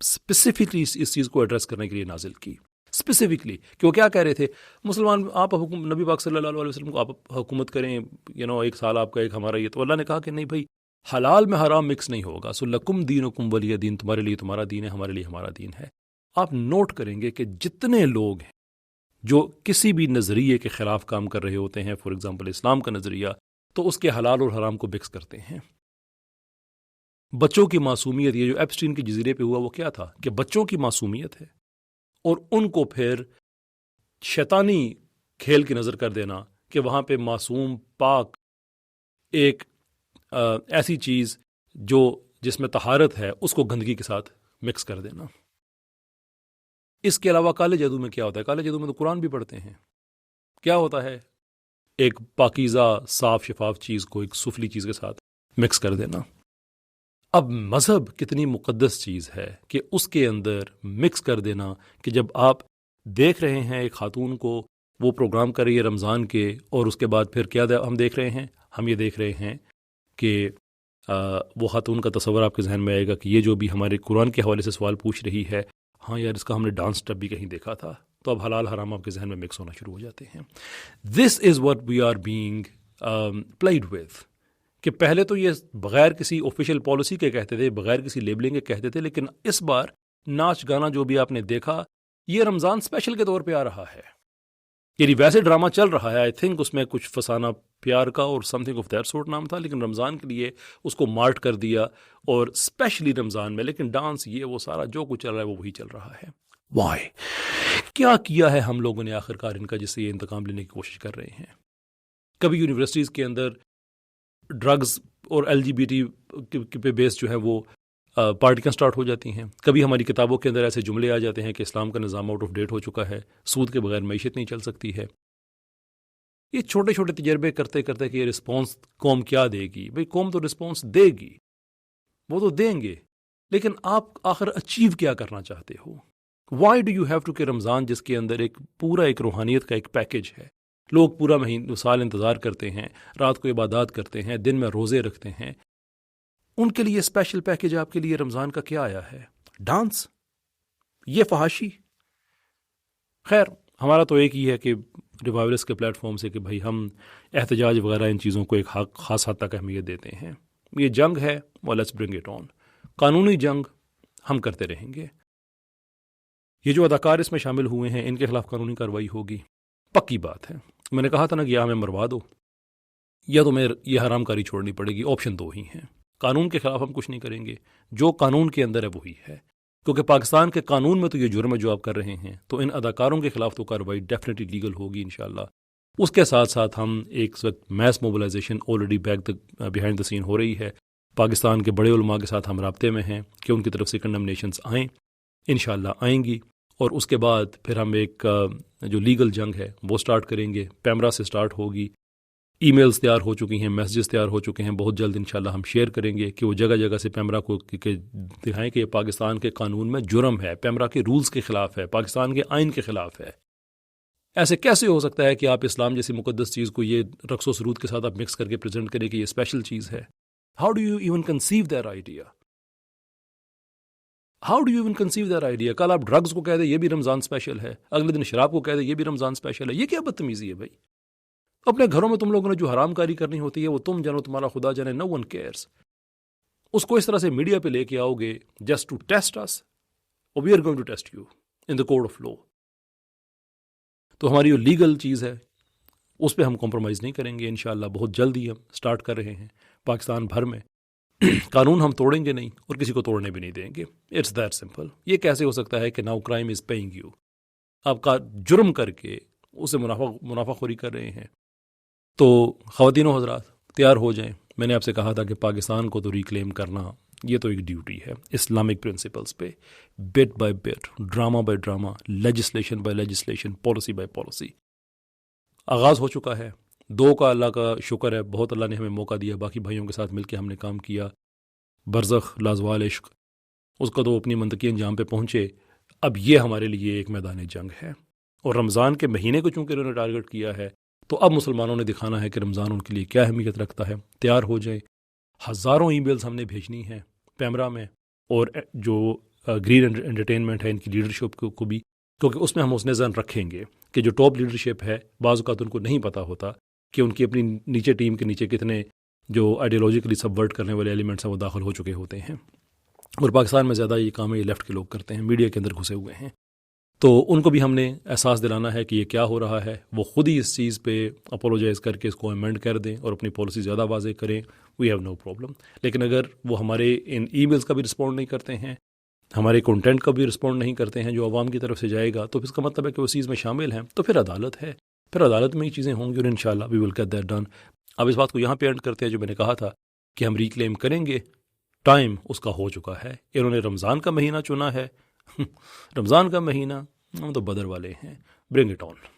اسپیسیفکلی اس چیز کو ایڈریس کرنے کے لیے نازل کی. اسپیسیفکلی کہ وہ کیا کہہ رہے تھے؟ مسلمان آپ نبی پاک صلی اللہ علیہ وسلم کو آپ حکومت کریں، 1 سال آپ کا ایک ہمارا یہ. تو اللہ نے کہا کہ نہیں بھائی، حلال میں حرام مکس نہیں ہوگا. سو لکم دینکم ولی دین، تمہارے لیے تمہارا دین ہے، ہمارے لیے ہمارا دین ہے. آپ نوٹ کریں گے کہ جتنے لوگ ہیں جو کسی بھی نظریے کے خلاف کام کر رہے ہوتے ہیں، فار ایگزامپل اسلام کا نظریہ، تو اس کے حلال اور حرام کو مکس کرتے ہیں. بچوں کی معصومیت، یہ جو ایپسٹین کے جزیرے پہ ہوا وہ کیا تھا کہ بچوں کی معصومیت ہے اور ان کو پھر شیطانی کھیل کی نظر کر دینا کہ وہاں پہ معصوم پاک ایک ایسی چیز جو جس میں طہارت ہے اس کو گندگی کے ساتھ مکس کر دینا. اس کے علاوہ کالے جادو میں کیا ہوتا ہے؟ کالے جادو میں تو قرآن بھی پڑھتے ہیں. کیا ہوتا ہے؟ ایک پاکیزہ صاف شفاف چیز کو ایک سفلی چیز کے ساتھ مکس کر دینا. اب مذہب کتنی مقدس چیز ہے کہ اس کے اندر مکس کر دینا، کہ جب آپ دیکھ رہے ہیں ایک خاتون کو وہ پروگرام کر رہی ہے رمضان کے، اور اس کے بعد پھر کیا ہم دیکھ رہے ہیں؟ ہم یہ دیکھ رہے ہیں کہ وہ خاتون کا تصور آپ کے ذہن میں آئے گا کہ یہ جو بھی ہمارے قرآن کے حوالے سے سوال پوچھ رہی ہے، ہاں یار اس کا ہم نے ڈانس اسٹیپ بھی کہیں دیکھا تھا. تو اب حلال حرام آپ کے ذہن میں مکس ہونا شروع ہو جاتے ہیں. This is what we are being played with. کہ پہلے تو یہ بغیر کسی آفیشیل پالیسی کے کہتے تھے، بغیر کسی لیبلنگ کے کہتے تھے، لیکن اس بار ناچ گانا جو بھی آپ نے دیکھا یہ رمضان اسپیشل کے طور پہ آ رہا ہے. یعنی ویسے ڈرامہ چل رہا ہے، آئی تھنک اس میں کچھ فسانہ پیار کا اور some thing of that sort نام تھا، لیکن رمضان کے لیے اس کو مارٹ کر دیا، اور اسپیشلی رمضان میں. لیکن ڈانس یہ وہ سارا جو کچھ چل رہا ہے وہ وہی چل رہا ہے. وائی؟ کیا کیا ہے ہم لوگوں نے آخر کار ان کا، جس سے یہ انتقام لینے کی کوشش کر رہے ہیں؟ کبھی یونیورسٹیز کے اندر ڈرگز اور LGBT پہ بیس جو ہے وہ پارٹیاں سٹارٹ ہو جاتی ہیں. کبھی ہماری کتابوں کے اندر ایسے جملے آ جاتے ہیں کہ اسلام کا نظام آؤٹ آف ڈیٹ ہو چکا ہے، سود کے بغیر معیشت نہیں چل سکتی ہے. یہ چھوٹے چھوٹے تجربے کرتے کرتے کہ یہ رسپانس قوم کیا دے گی. بھئی قوم تو رسپانس دے گی، وہ تو دیں گے، لیکن آپ آخر اچیو کیا کرنا چاہتے ہو؟ Why do you have to کہ رمضان جس کے اندر ایک پورا ایک روحانیت کا ایک پیکج ہے، لوگ پورا مہینہ سال انتظار کرتے ہیں، رات کو عبادات کرتے ہیں، دن میں روزے رکھتے ہیں، ان کے لیے اسپیشل پیکج آپ کے لیے رمضان کا کیا آیا ہے؟ ڈانس؟ یہ فحاشی؟ خیر ہمارا تو ایک ہی ہے کہ ریوائولس کے پلیٹ فارم سے کہ بھائی ہم احتجاج وغیرہ ان چیزوں کو ایک خاص حد تک اہمیت دیتے ہیں. یہ جنگ ہے، اور لیٹس برنگ اٹ آن. قانونی جنگ ہم کرتے رہیں گے. یہ جو اداکار اس میں شامل ہوئے ہیں ان کے خلاف قانونی کارروائی ہوگی، پکی بات ہے. میں نے کہا تھا نا کہ یا ہمیں مروا دو یا تو میں یہ حرام کاری چھوڑنی پڑے گی. آپشن دو ہی ہیں. قانون کے خلاف ہم کچھ نہیں کریں گے، جو قانون کے اندر ہے وہی ہے، کیونکہ پاکستان کے قانون میں تو یہ جرم ہے جو آپ کر رہے ہیں. تو ان اداکاروں کے خلاف تو کارروائی ڈیفینیٹلی لیگل ہوگی انشاءاللہ. اس کے ساتھ ساتھ ہم ایک وقت mass mobilization already behind the scene ہو رہی ہے. پاکستان کے بڑے علماء کے ساتھ ہم رابطے میں ہیں کہ ان کی طرف سے کنڈمنیشنز آئیں، انشاءاللہ آئیں گی. اور اس کے بعد پھر ہم ایک جو لیگل جنگ ہے وہ سٹارٹ کریں گے. پیمرا سے سٹارٹ ہوگی. ای میلز تیار ہو چکی ہیں، میسیجز تیار ہو چکے ہیں. بہت جلد انشاءاللہ ہم شیئر کریں گے کہ وہ جگہ جگہ سے پیمرا کو دکھائیں کہ یہ پاکستان کے قانون میں جرم ہے، پیمرا کے رولز کے خلاف ہے، پاکستان کے آئین کے خلاف ہے. ایسے کیسے ہو سکتا ہے کہ آپ اسلام جیسی مقدس چیز کو یہ رقص و سرود کے ساتھ آپ مکس کر کے پریزنٹ کریں کہ یہ اسپیشل چیز ہے؟ How do you even conceive that idea? How do you even conceive that idea? کل آپ ڈرگز کو کہہ دیں یہ بھی رمضان اسپیشل ہے، اگلے دن شراب کو کہہ دیں یہ بھی رمضان اسپیشل ہے. یہ کیا بدتمیزی ہے بھائی؟ اپنے گھروں میں تم لوگوں نے جو حرام کاری کرنی ہوتی ہے وہ تم جانو، تمہارا خدا جانے. نو ون کیئرس. اس کو اس طرح سے میڈیا پہ لے کے آؤ گے جسٹ ٹو ٹیسٹ اس، اور we are going to test you in the court of law. تو ہماری جو لیگل چیز ہے اس پہ ہم کمپرومائز نہیں کریں گے انشاءاللہ. بہت جلدی ہم سٹارٹ کر رہے ہیں پاکستان بھر میں. قانون ہم توڑیں گے نہیں اور کسی کو توڑنے بھی نہیں دیں گے. It's that simple. یہ کیسے ہو سکتا ہے کہ now crime is paying you? آپ کا جرم کر کے اسے منافع خوری کر رہے ہیں. تو خواتین و حضرات تیار ہو جائیں. میں نے آپ سے کہا تھا کہ پاکستان کو تو ریکلیم کرنا یہ تو ایک ڈیوٹی ہے اسلامک پرنسپلز پہ، but by but, drama by drama, legislation by legislation, policy by policy. آغاز ہو چکا ہے. 2 کا اللہ کا شکر ہے، بہت اللہ نے ہمیں موقع دیا. باقی بھائیوں کے ساتھ مل کے ہم نے کام کیا. برزخ، لازوال عشق، اس کا تو اپنی منطقی انجام پہ پہنچے. اب یہ ہمارے لیے ایک میدان جنگ ہے. اور رمضان کے مہینے کو چونکہ انہوں نے ٹارگٹ کیا ہے تو اب مسلمانوں نے دکھانا ہے کہ رمضان ان کے لیے کیا اہمیت رکھتا ہے. تیار ہو جائیں. ہزاروں ای میلز ہم نے بھیجنی ہیں پیمرا میں، اور جو گرین انٹرٹینمنٹ ہے ان کی لیڈرشپ کو بھی، کیونکہ اس میں ہم حسن ظن رکھیں گے کہ جو ٹاپ لیڈرشپ ہے بعض اوقات ان کو نہیں پتہ ہوتا کہ ان کی اپنی نیچے ٹیم کے نیچے کتنے جو آئیڈیالوجیکلی سبورٹ کرنے والے ایلیمنٹس ہیں وہ داخل ہو چکے ہوتے ہیں. اور پاکستان میں زیادہ یہ کام ہے یہ لیفٹ کے لوگ کرتے ہیں، میڈیا کے اندر گھسے ہوئے ہیں. تو ان کو بھی ہم نے احساس دلانا ہے کہ یہ کیا ہو رہا ہے. وہ خود ہی اس چیز پہ اپولوجائز کر کے اس کو امینڈ کر دیں اور اپنی پالیسی زیادہ واضح کریں. We have no problem. لیکن اگر وہ ہمارے ان ای میلز کا بھی رسپونڈ نہیں کرتے ہیں، ہمارے کنٹینٹ کا بھی رسپونڈ نہیں کرتے ہیں جو عوام کی طرف سے جائے گا، تو اس کا مطلب ہے کہ وہ چیز میں شامل ہیں. تو پھر عدالت ہے، پھر عدالت میں ہی چیزیں ہوں گی اور انشاءاللہ وی ول گیٹ دیٹ ڈن. اب اس بات کو یہاں پہ اینڈ کرتے ہیں جو میں نے کہا تھا کہ ہم ریکلیم کریں گے. ٹائم اس کا ہو چکا ہے. انہوں نے رمضان کا مہینہ چنا ہے، رمضان کا مہینہ، ہم تو بدر والے ہیں. Bring it on.